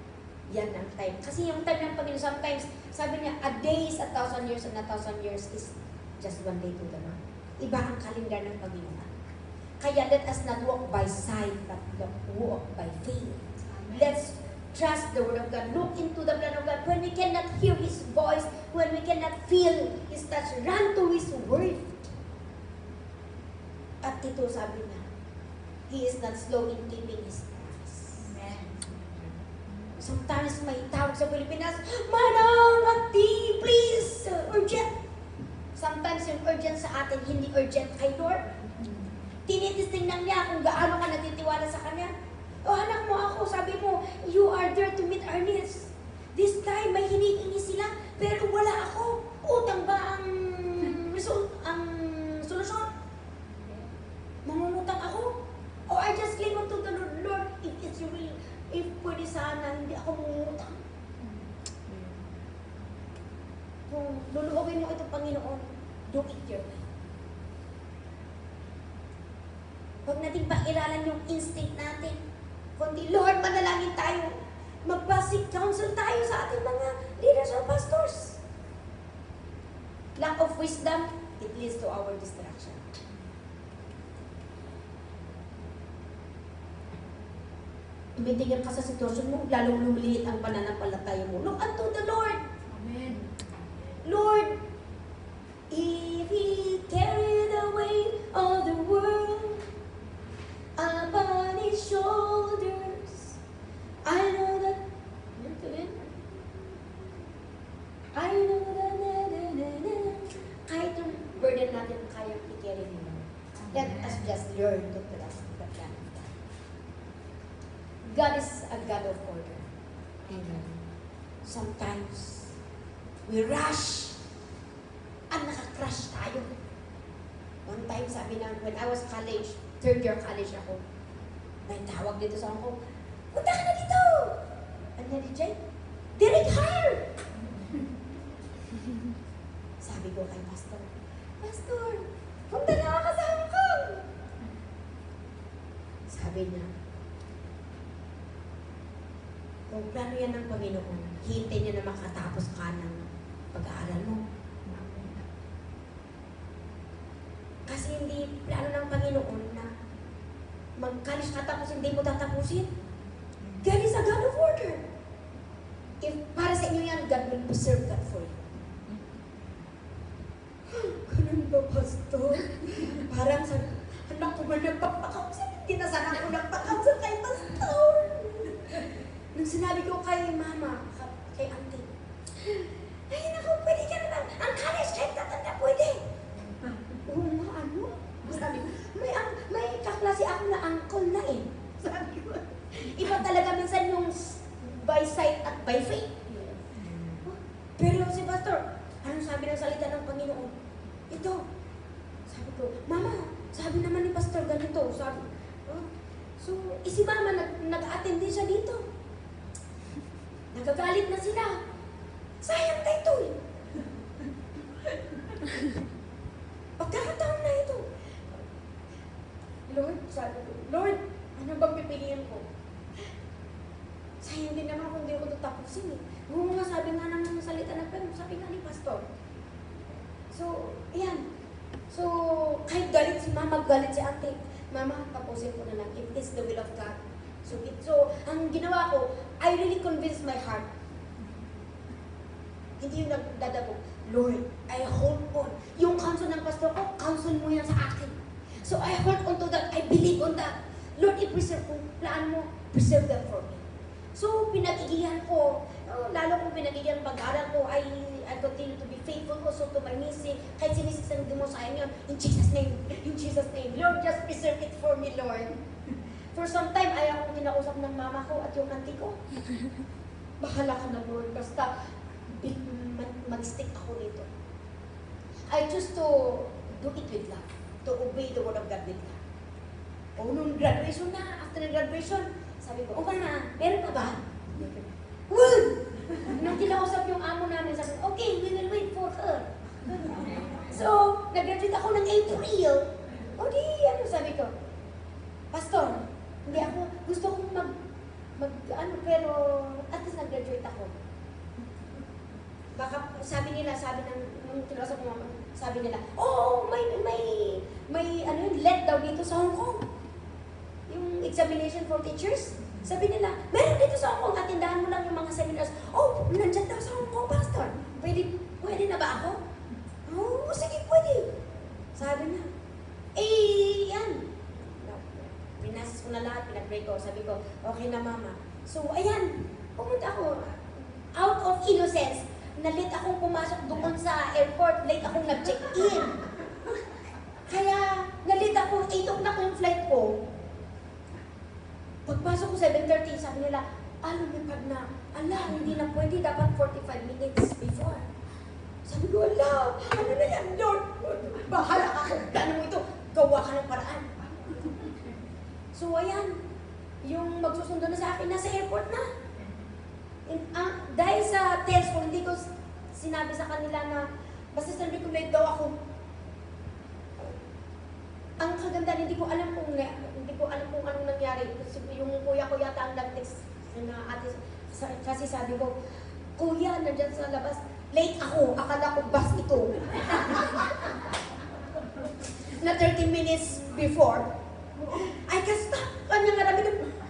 [SPEAKER 3] Yan ang time. Kasi yung time ng Panginoon, sometimes, sabi niya, a day is 1,000 years and 1,000 years is just 1 day to the Lord. Iba ang kalendar ng Panginoon. Kaya let us not walk by sight, but walk by faith. Let's trust the Word of God. Look into the plan of God. When we cannot hear His voice, when we cannot feel His touch, run to His Word. At ito sabi niya, He is not slow in keeping His promise.
[SPEAKER 2] Amen.
[SPEAKER 3] Sometimes may tawag sa Pilipinas, Manang, Ati, please, urgent. Sometimes yung urgent sa atin, hindi urgent kay Lord. Tinitisting lang niya kung gaano ka nagtitiwala sa Kanya. O anak mo ako, sabi mo, you are there to meet our needs. This time, may hinihingi sila, pero wala ako. Utang ba ang solusyon? Mangungutang ako? Or I just cling on to the Lord, Lord, if it's your will, if pwede sana, hindi ako mangungutang. Kung luluhogin mo ito, Panginoon, do it your way. Huwag natin pakilalan yung instinct natin. Kundi, Lord, manalangin tayo. Mag-basic counsel tayo sa ating mga leaders or pastors. Lack of wisdom, it leads to our distraction. Tumitigil ka sa sitwasyon mo, lalong lumiliit ang pananampalataya mo. Look unto the Lord.
[SPEAKER 2] Amen.
[SPEAKER 3] Lord, if He carried the weight of the world upon His shoulders, I know that, kahit yung burden natin, kaya i-carry nila. Let us just learn to trust the plan of God. God is a God of order.
[SPEAKER 4] Amen.
[SPEAKER 3] Sometimes, we rush at nakakrush tayo. One time, sabi na, when I was college, third year college ako, may tawag dito sa ako, punta ka na dito! Ano niya, DJ? Direct hire! Sabi ko kay Pastor, Pastor, punta na ako sa Hong Kong! Sabi niya, kung plano yan ng Panginoon, hintay niya na makatapos ka ng pag-aaral mo. Kasi hindi plano ng Panginoon na mag-college ka tapos hindi mo tatapusin. God is a God of order. If para sa inyo yan, God will preserve that for you. Ganun ba, Pastor? Parang sa anak ko ba nagpapakausap? Hindi na sana ako nagpakausap kay Pastor. Nung sinabi ko kay Mama, kay Auntie, ay naku, pwede ka na lang. Ang college kahit tatanda, pwede. Oo nga, ano? Sabi ko, may kaklase ako na uncle na eh. Sabi ko, iba talaga minsan yung by sight at by faith. Pero si Pastor, anong sabi ng salita ng Panginoon? Ito. Sabi ko, Mama, sabi naman ni Pastor ganito. Sabi, so, si Mama nag-attend din siya dito. Nagagalit na sila. Sayang na ito eh. Pagkakataon na ito. Lord, sabi ko, Lord, ano bang pipiliin ko? Sayang din naman kung hindi ko ito tapusin eh. Oo nga, sabi nga ng salita ng Panginoon, sabi nga ni Pastor. So, ayan. So, kahit galit si Mama, galit si Ate, Mama, tapusin ko na lang. If it's the will of God. So, ang ginawa ko, I really convinced my heart. Hindi yung nagdadabog. Lord, I hold on. Yung counsel ng pastor ko, counsel mo yan sa akin. So, I hold on to that. I believe on that. Lord, i-preserve kung plan mo, preserve that for me. So, pinag-igihan ko, lalo kung pinag-igihan pag-aral ko, I continue to be faithful also to my missing. Kahit sinisik sa mo sa inyo, in Jesus' name, in Jesus' name. Lord, just preserve it for me, Lord. For some time, ayaw akong kinausap ng mama ko at yung auntie ko. Bahala ka na, Lord. Basta, mag-stick ako dito. I choose to do it with love. To obey the word of God with love. O, nung graduation na, after the graduation, sabi ko, okay na, meron pa ba? Wood! Nung kinausap yung amo namin, sabi ko, okay, we will wait for her. So, nag-graduate ako ng April. O di, ano sabi ko? Pastor, hindi ako, gusto kong pero at least nag-graduate ako. Baka, sabi nila, nung kinausap ko mama, sabi nila, may let daw dito sa Hong Kong. Yung examination for teachers. Sabi nila, meron dito sa Hong Kong, atindahan mo lang yung mga seminars. Oh, nandyan daw sa Hong Kong, Pastor. Pwede na ba ako? Oh, sige, pwede. Sabi niya, yan. Pinasis ko na lahat, pinag-pray ko. Sabi ko, okay na mama. So, ayan. pumunta ako, out of innocence, na late akong pumasok doon sa airport, late akong nag-check-in. Kaya, na-late ako, 8 o'clock yung flight ko. Pagpasok ko 7:30, sabi nila, lumipad na. Hindi na pwede, dapat 45 minutes before. Sabi ko, ano na yan, Lord? Bahala ka kung plano mo ito. Gawa ka ng paraan. So, ayan, yung magsusundo na sa akin, nasa airport na. Dahil sa test ko, hindi ko sinabi sa kanila na basta sabi ko late daw ako. Ang kaganda, hindi ko alam kung anong nangyari. Yung kuya ko yata ang nag-text na ate, kasi sabi ko, kuya, nandyan sa labas, late ako, akala ko bus ito. Na 30 minutes before, I can stop.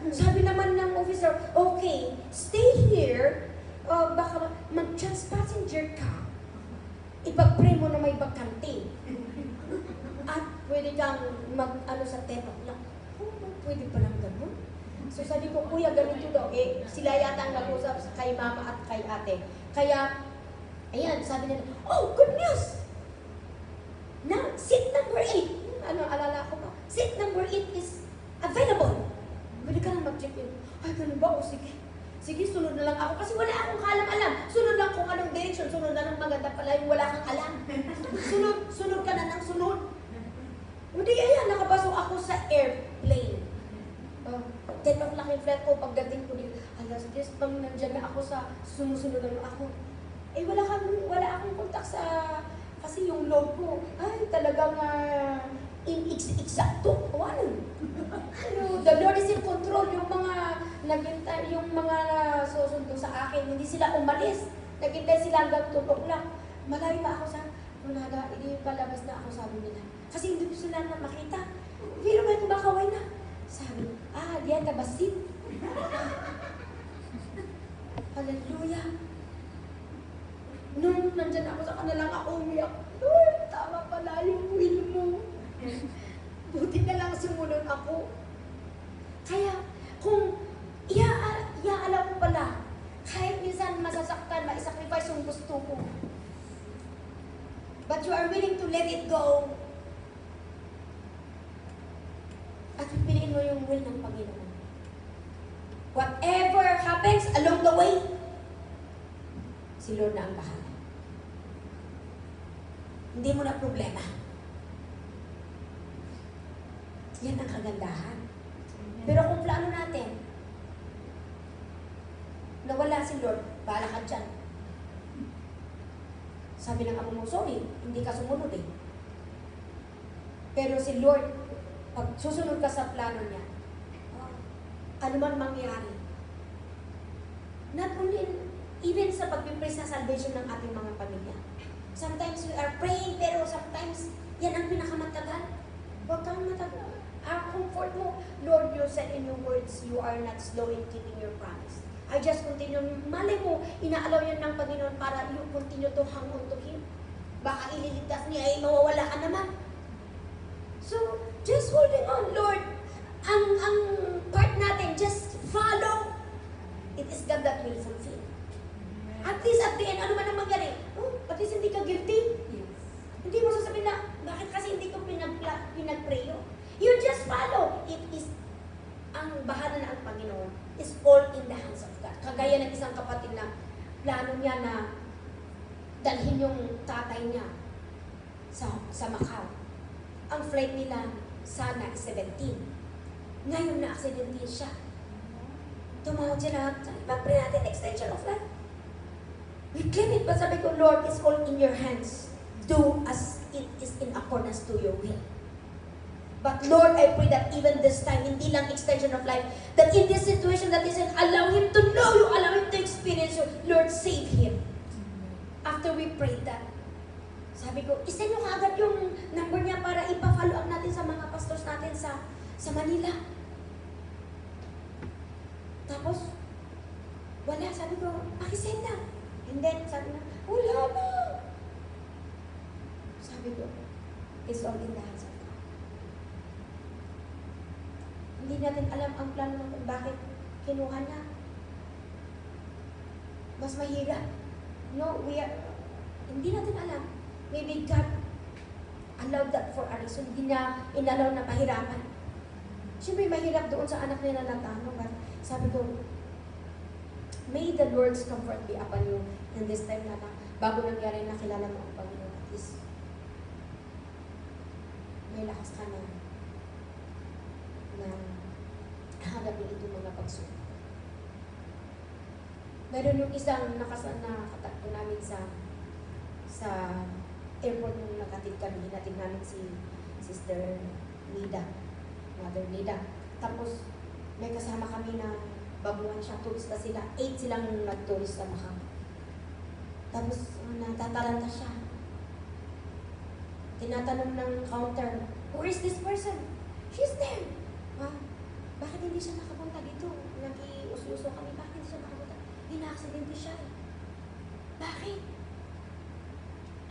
[SPEAKER 3] Sabi naman ng officer, okay, stay here, baka mag-trans-passenger ka, ipag-pray mo na may bakante. At pwede kang sa 10 o'clock. Pwede palang ganun. So sabi ko, kuya, ganito daw. Sila yata ang nag-usap kay mama at kay ate. Kaya, ayan, sabi nila, oh, good news! Now, seat number 8. Alala ko pa. Seat number 8 is available. Pwede ka lang mag-check-in. Ay, ganun ba? O sige. Sige, sunod na lang ako. Kasi wala akong kalam-alam. Sunod lang kung anong direction. Sunod na lang maganda pala yung wala kang alam. Sunod ka na ng sunod. Hindi, ayan, nakapasok ako sa airplane. 10 o'clock yung flight ko, pagdating ko dito, sige, pag nandiyan na ako sumusunod na ako. Wala akong kontak kasi yung load ko, talagang in-exacto. The Lord is in control. Yung mga susundo sa akin, hindi sila umalis. Naghintay sila hanggang 2 o'clock. Malayo pa ako hindi palabas na ako, sabi nila. Kasi hindi ko sila na makita. Pero may kumakaway na. Sabi, diyan tabasit. Hallelujah. Nung nandyan ako sa kanilang ako umiyak, Lord, tama pala yung will mo. Buti na lang sumunod ako. Kaya, kung iaalaw mo pala, kahit minsan masasaktan, maisacrifice yung gusto ko. But you are willing to let it go. At pipiliin mo yung will ng Panginoon. Whatever happens along the way, si Lord na ang bahala. Hindi mo na problema. Yan ang kagandahan. Pero kung plano natin, nawala si Lord, bahala ka dyan. Sabi ng amo mo, sorry, hindi ka sumunod eh. Pero si Lord, pag susunod ka sa plano niya, ano man mangyari, not only even sa pagpipray sa salvation ng ating mga pamilya. Sometimes we are praying, pero sometimes yan ang pinakamatagal. Huwag kang matagal. Ang comfort mo, Lord, you said in your words, you are not slow in keeping your promise. I just continue. Malay mo, inaalaw yan ng Panginoon para you continue to hang on to Him. Baka ililigtas niya, mawawala ka naman. So, just holding on, Lord. Ang part natin, just follow. It is God that will fulfill. At least at the end, ano man ang mangyari? At least hindi ka guilty.
[SPEAKER 4] Yes.
[SPEAKER 3] Hindi mo sasabihin na, bakit kasi hindi ko pinag-pray yun? You just follow. It is, ang bahala na ang Panginoon is all in the hands of God. Kagaya ng isang kapatid na plano niya na dalhin yung tatay niya sa Macau. Ang flight nila sana 17. Ngayon na aksidente siya. Tumawag siya na, ipag-pray natin extension of life. We claim it, but sabi ko, Lord, it's all in your hands. Do as it is in accordance to your will. But Lord, I pray that even this time, hindi lang extension of life, that in this situation that isn't, allow Him to know you, allow Him to experience you. Lord, save him. After we prayed that, sabi ko, isend nyo kaagad yung number niya para ipa-follow up natin sa mga pastors natin sa Manila. Tapos, wala. Sabi ko, pakisend na. And then, sabi na, wala na. Sabi ko, it's all in the hands of God. Hindi natin alam ang plano kung bakit kinuha niya. mas mahirap. No, hindi natin alam. Maybe God allowed that for a reason. Hindi na inalaw na pahirapan. Siyempre, mahirap doon sa anak nila na tanong. But sabi ko, may the Lord's comfort be upon you in this time na bago nangyari nakilala mo ang Panginoon. At least, may lakas ka na harapin itong mga pagsubok. Meron yung isang nakatagpo namin sa airport nung nakatid kami, hinatid namin si Sister Nida, Mother Nida. Tapos, may kasama kami na baguhan siya, turista sila. 8 silang nag-tourist sa Macau. Tapos, natataranta siya. Tinatanong ng counter, who is this person? She's there. Bakit hindi siya nakapunta dito? Nag-iuso-uso kami, bakit hindi siya nakapunta? Ina-aksidente siya. Bakit?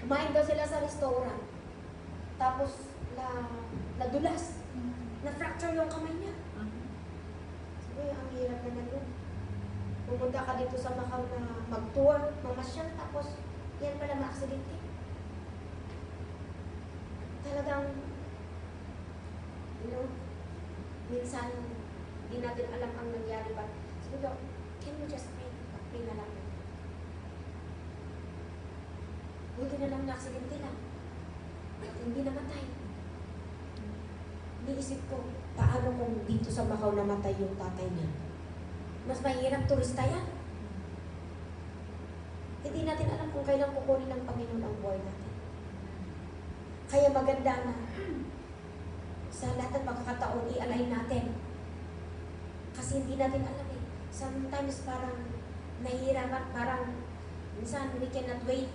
[SPEAKER 3] Kumain daw sila sa restaurant. Tapos, nadulas. Na-fracture yung kamay niya. Sabi, ang hirap naman yun. Pumunta ka dito sa Macau na mag-tour, mamasyal, tapos yan pala ma-aksidente. Talagang, minsan, hindi natin alam ang nangyari ba. Sabi ko, can you just pray? Pray na lang. Buti na lang na-aksidente lang. At hindi namatay. Niisip ko, paano kung dito sa Macau namatay yung tatay niya? Mas mahirap turista yan. Hindi natin alam kung kailan kukunin ng Panginoon ang buhay natin. Kaya maganda na sa lahat ng pagkakataon, i-align natin. Kasi hindi natin alam eh. Sometimes parang nahihirapan, parang minsan we cannot wait.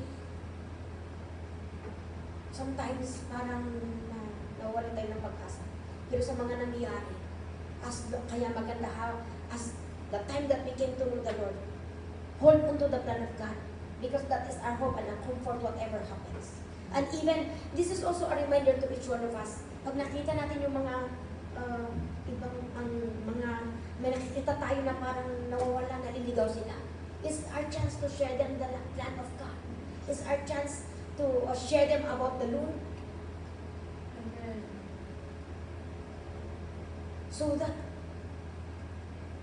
[SPEAKER 3] Sometimes parang nawalan tayo ng pag-asa. Pero sa mga nangyayari, kaya maganda as the time that we came to know the Lord, hold on to the plan of God. Because that is our hope and our comfort whatever happens. And even, this is also a reminder to each one of us. Pag nakita natin yung mga may nakikita tayo na parang nawawala, naliligaw sila. It's our chance to share them the plan of God. It's our chance to share them about the Lord. So that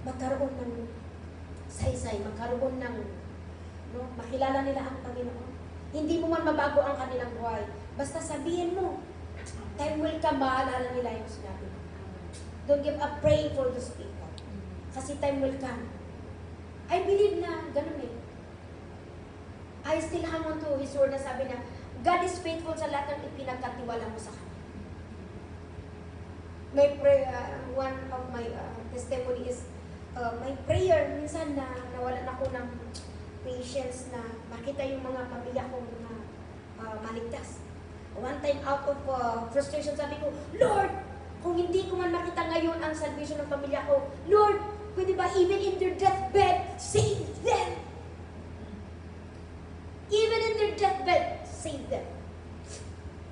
[SPEAKER 3] magkaroon ng saysay, magkaroon ng makilala nila ang Panginoon. Hindi mo man mabago ang kanilang buhay. Basta sabihin mo, time will come, maalala nila yung sinabi mo. Don't give up praying for those people. Kasi time will come. I believe na ganun eh. I still hang on to His word na sabi na, God is faithful sa lahat ng ipinagkatiwala mo sa Kanya. One of my testimony is, my prayer, minsan na nawalan ako ng patience na makita yung mga pamilya ko na maligtas. One time out of frustration, sabi ko, Lord, kung hindi ko man makita ngayon ang salvation ng pamilya ko, Lord, pwede ba even in their deathbed, save them? Even in their deathbed, save them.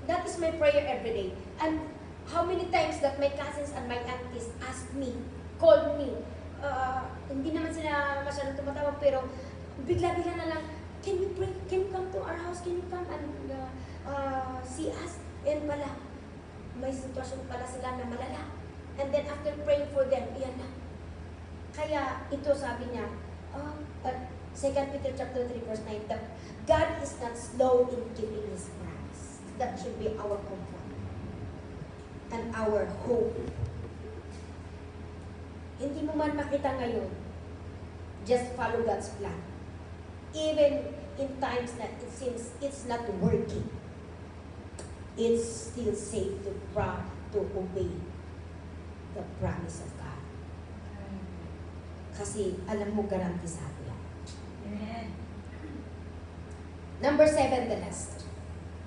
[SPEAKER 3] That is my prayer every day. And how many times that my cousins and my aunties asked me, called me, hindi naman sila masyadong tumatawag, pero bigla-bigla na lang, can you pray? Can you come to our house? Can you come and see us? And pala, may sitwasyon pala sila na malala. And then after praying for them, iyan na. Kaya ito sabi niya, 2 Peter chapter 3 verse 9, that God is not slow in keeping His promise. That should be our comfort and our hope. Hindi mo man makita ngayon, just follow God's plan. Even in times that it seems it's not working, it's still safe to obey the promise of God. Kasi alam mo, garantisado yan.
[SPEAKER 2] Amen.
[SPEAKER 3] Number 7, the last.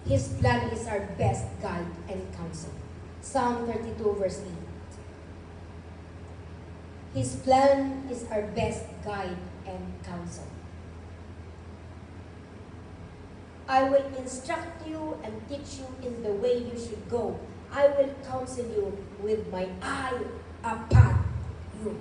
[SPEAKER 3] His plan is our best guide and counsel. Psalm 32 verse 8. His plan is our best guide and counsel. I will instruct you and teach you in the way you should go. I will counsel you with my eye upon you.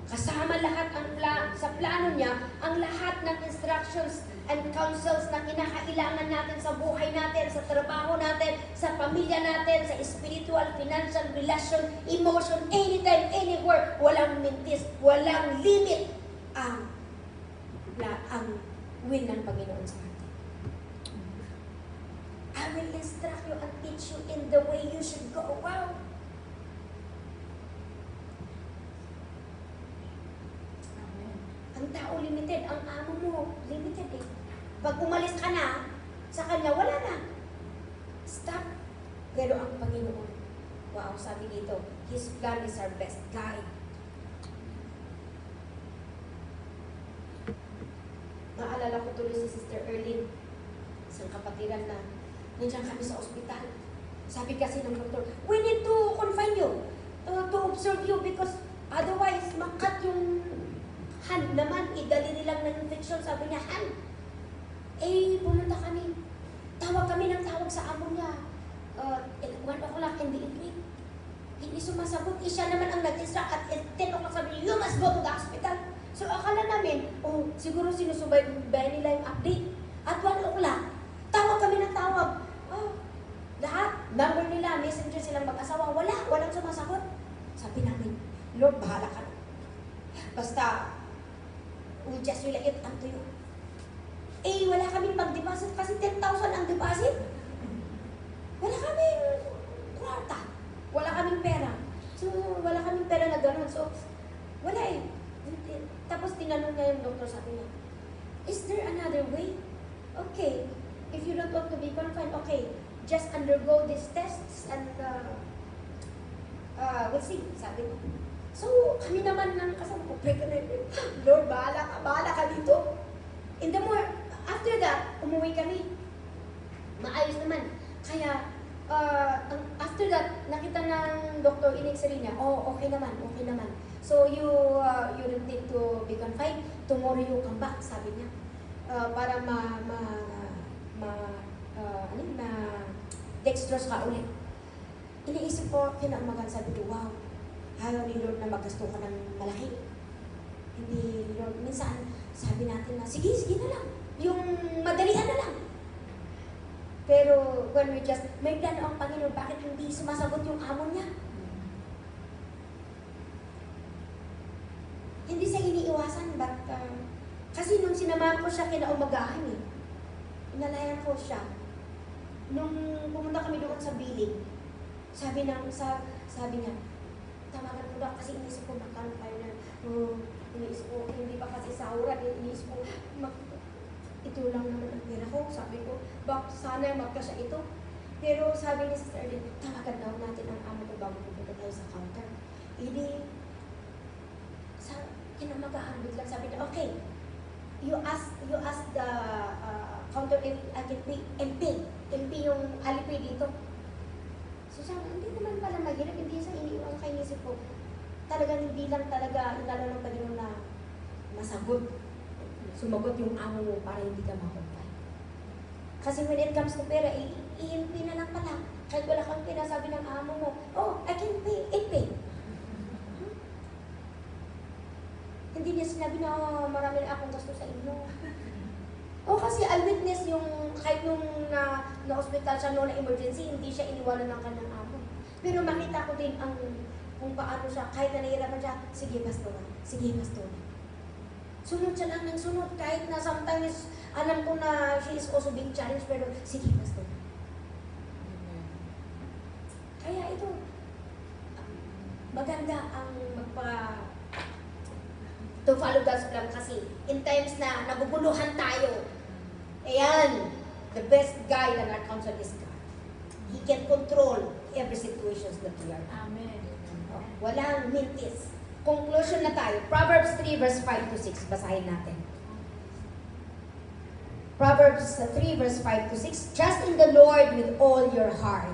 [SPEAKER 3] Kasama lahat ang sa plano niya, na ang lahat ng instructions and counsels na kinakailangan natin sa buhay natin, sa trabaho natin, sa pamilya natin, sa spiritual, financial, relation, emotion, anytime, anywhere, walang mintis, walang limit ang will ng Panginoon sa atin. I will instruct you and teach you in the way you should go. Wow!
[SPEAKER 2] Amen.
[SPEAKER 3] Ang tao limited, ang amo mo limited eh. Pag umalis ka na, sa kanya, wala na. Stop. Pero ang Panginoon, wow, sabi dito, His plan is our best guide. Maalala ko tuloy si Sister Erlyn, isang kapatiran na nandiyan kami sa ospital. Sabi kasi ng doktor, we need to confine you, to observe you because otherwise, makat yung hand naman, idali nilang ng infection. Sabi niya, hand. Eh, pumunta kami. Tawag kami ng tawag sa amo niya. 1 o'clock in the evening. Hindi sumasagot. Siya naman ang nag-instruct at 10 o'clock sabi niya, you must go to the hospital. So, akala namin, siguro sinusubayan nila yung update. At 1 o'clock, tawag kami ng tawag. Lahat, number nila, messenger silang mag-asawa. Walang sumasagot. Sabi namin, Lord, bahala ka na. Basta, we just relay it unto you. Eh, wala kaming pag-deposit kasi 10,000 ang deposit. Wala kaming kwarta. Wala kaming pera. So, wala kaming pera na gano'n. So, wala eh. Tapos tinanong niya yung doktor, sabi niya, is there another way? Okay. If you don't want to be confined, okay. Just undergo these tests and we'll see, sabi niya. So, kami naman ng kasama ko, pray ka na yun. Lord, bahala ka dito. In the more, after that, umuwi kami. Maayos naman. Kaya, after that, nakita ng doktor, in-x-ray niya, okay naman. So, you don't need to be confined. Tomorrow you come back, sabi niya. Para dextrose ka ulit. Iniisip ko, kinaumagan, sabi ko, wow, ayaw ni Lord na maggasto ka ng malaki. Hindi, Lord, minsan, sabi natin na, sige na lang. Yung madalian na lang. Pero, when we just, may plano ang Panginoon, bakit hindi sumasagot yung amo niya? Hindi siya iniiwasan, but, kasi nung sinamahan ko siya kinaumagahan eh, inalayan ko siya. Nung pumunta kami doon sa billing, sabi niya, tawagan ko daw kasi inisip ko magkano tayo na, inisip ko, hindi pa kasi sahuran, inisip ko, ito lang naman ang pera ko. Sabi ko, sana magkasya ito. Pero sabi ni Sister Erlyn, tawagan daw natin ang amo ko bago pupunta tayo sa counter. Hindi, kinamagaan, biglang sabi niya, okay, you ask the counter if I can pay, MP yung alipay dito. So sabi, hindi naman pala mahirap, hindi sa iniiwan kay nisip ko. Talagang hindi lang talaga inalo ng Panginoon na masagot. Sumagot yung amo mo para hindi ka makumpay. Kasi when it comes to pera, i-MP na lang pala. Kahit wala kang pinasabi ng amo mo, I can pay, MP. Hindi niya sinabi na marami na akong gasto sa inyo. Kasi eyewitness yung, kahit nung na-hospital siya noon na emergency, hindi siya iniwanan ng kanyang amo. Pero makita ko din kung paano siya, kahit na nahihirapan siya, sige pastora. Sunod siya lang ng sunod, kahit na sometimes, alam ko na she is also being challenged, pero sige pastora. Kaya ito, maganda ang to follow God's plan kasi in times na naguguluhan tayo, ayan, the best guide and our counsel is God. He can control every situation that we are in.
[SPEAKER 2] Amen.
[SPEAKER 3] Walang mintis. Conclusion na tayo. Proverbs 3 verse 5 to 6. Basahin natin. Proverbs 3 verse 5 to 6. Trust in the Lord with all your heart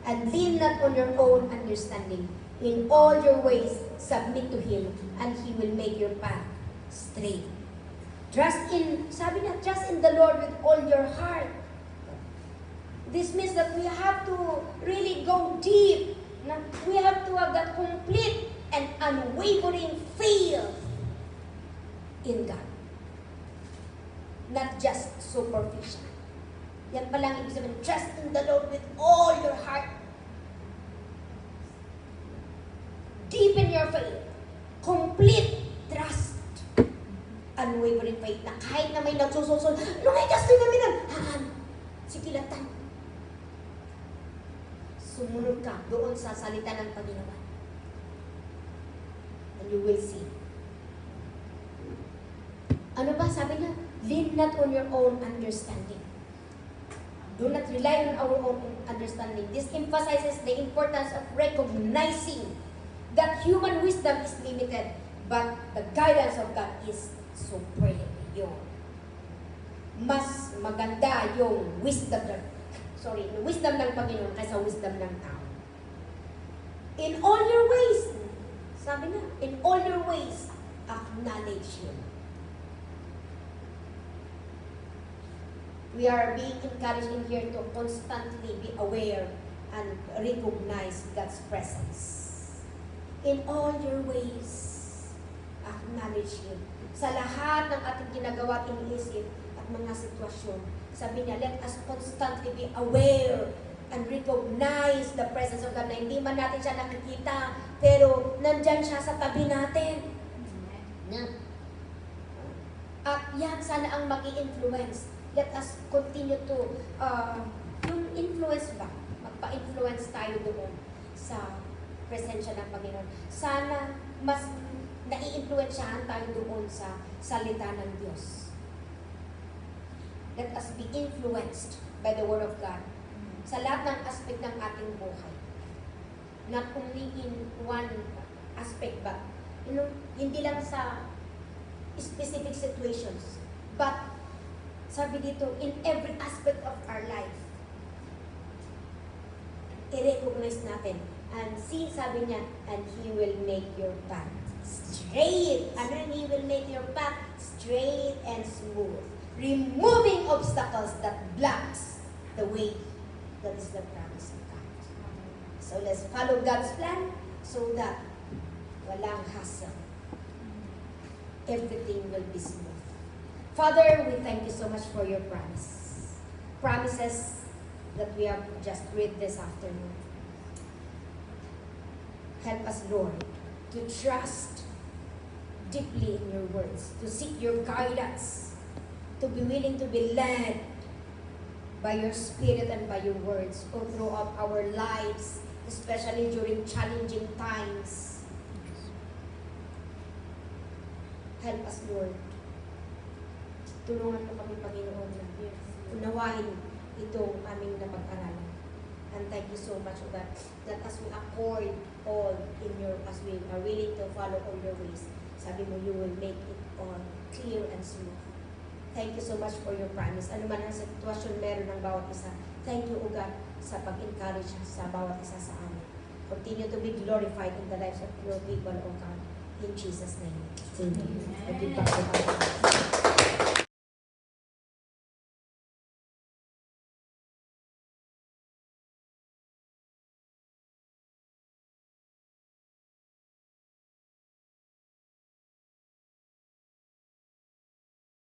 [SPEAKER 3] and lean not on your own understanding. In all your ways, submit to Him, and He will make your path straight. Sabi niya, trust in the Lord with all your heart. This means that we have to really go deep. We have to have that complete and unwavering faith in God. not just superficial. Yan palang ibig sabihin, trust in the Lord with all your heart. Deepen your faith. Complete trust. Unwavering faith na kahit na may nagsusulsol, lumikas din namin ang hangan. Sikilatan. Sumunod ka doon sa salita ng Panginoon. And you will see. Ano ba sabi niya? Lean not on your own understanding. Do not rely on our own understanding. This emphasizes the importance of recognizing that human wisdom is limited, but the guidance of God is supreme. Yun. Mas maganda yung wisdom ng Panginoon kaysa wisdom ng tao. In all your ways, sabi na, in all your ways, acknowledge Him. We are being encouraged in here to constantly be aware and recognize God's presence. In all your ways, acknowledge Him. Sa lahat ng ating ginagawa at iniisip at mga sitwasyon, sabi niya, let us constantly be aware and recognize the presence of God na hindi man natin siya nakikita, pero nandyan siya sa tabi natin. Yan. At yan sana ang mag-i-influence. Let us continue to, yung influence ba? Magpa-influence tayo doon sa presensya ng Panginoon. Sana mas nai-influensyahan tayo doon sa salita ng Diyos. Let us be influenced by the Word of God sa lahat ng aspect ng ating buhay. Not only in one aspect, but hindi lang sa specific situations, but sabi dito, in every aspect of our life, i-recognize natin. And see, sabi niya, and He will make your path straight. And then He will make your path straight and smooth. Removing obstacles that blocks the way. That is the promise of God. So let's follow God's plan so that walang hassle. Everything will be smooth. Father, we thank you so much for your promises that we have just read this afternoon. Help us, Lord, to trust deeply in your words, to seek your guidance, to be willing to be led by your Spirit and by your words all throughout our lives, especially during challenging times. Help us, Lord. Tulungan mo kami, Panginoon, na unawain itong aming napag-aralan. And thank you so much, O God, that as we accord all in your, as we are willing to follow all your ways, sabi mo, you will make it all clear and smooth. Thank you so much for your promise. Ano man ang sitwasyon meron ng bawat isa, thank you, O God, sa pag-encourage sa bawat isa sa amin. Continue to be glorified in the lives of your people, O God. In Jesus' name. Amen. I give back the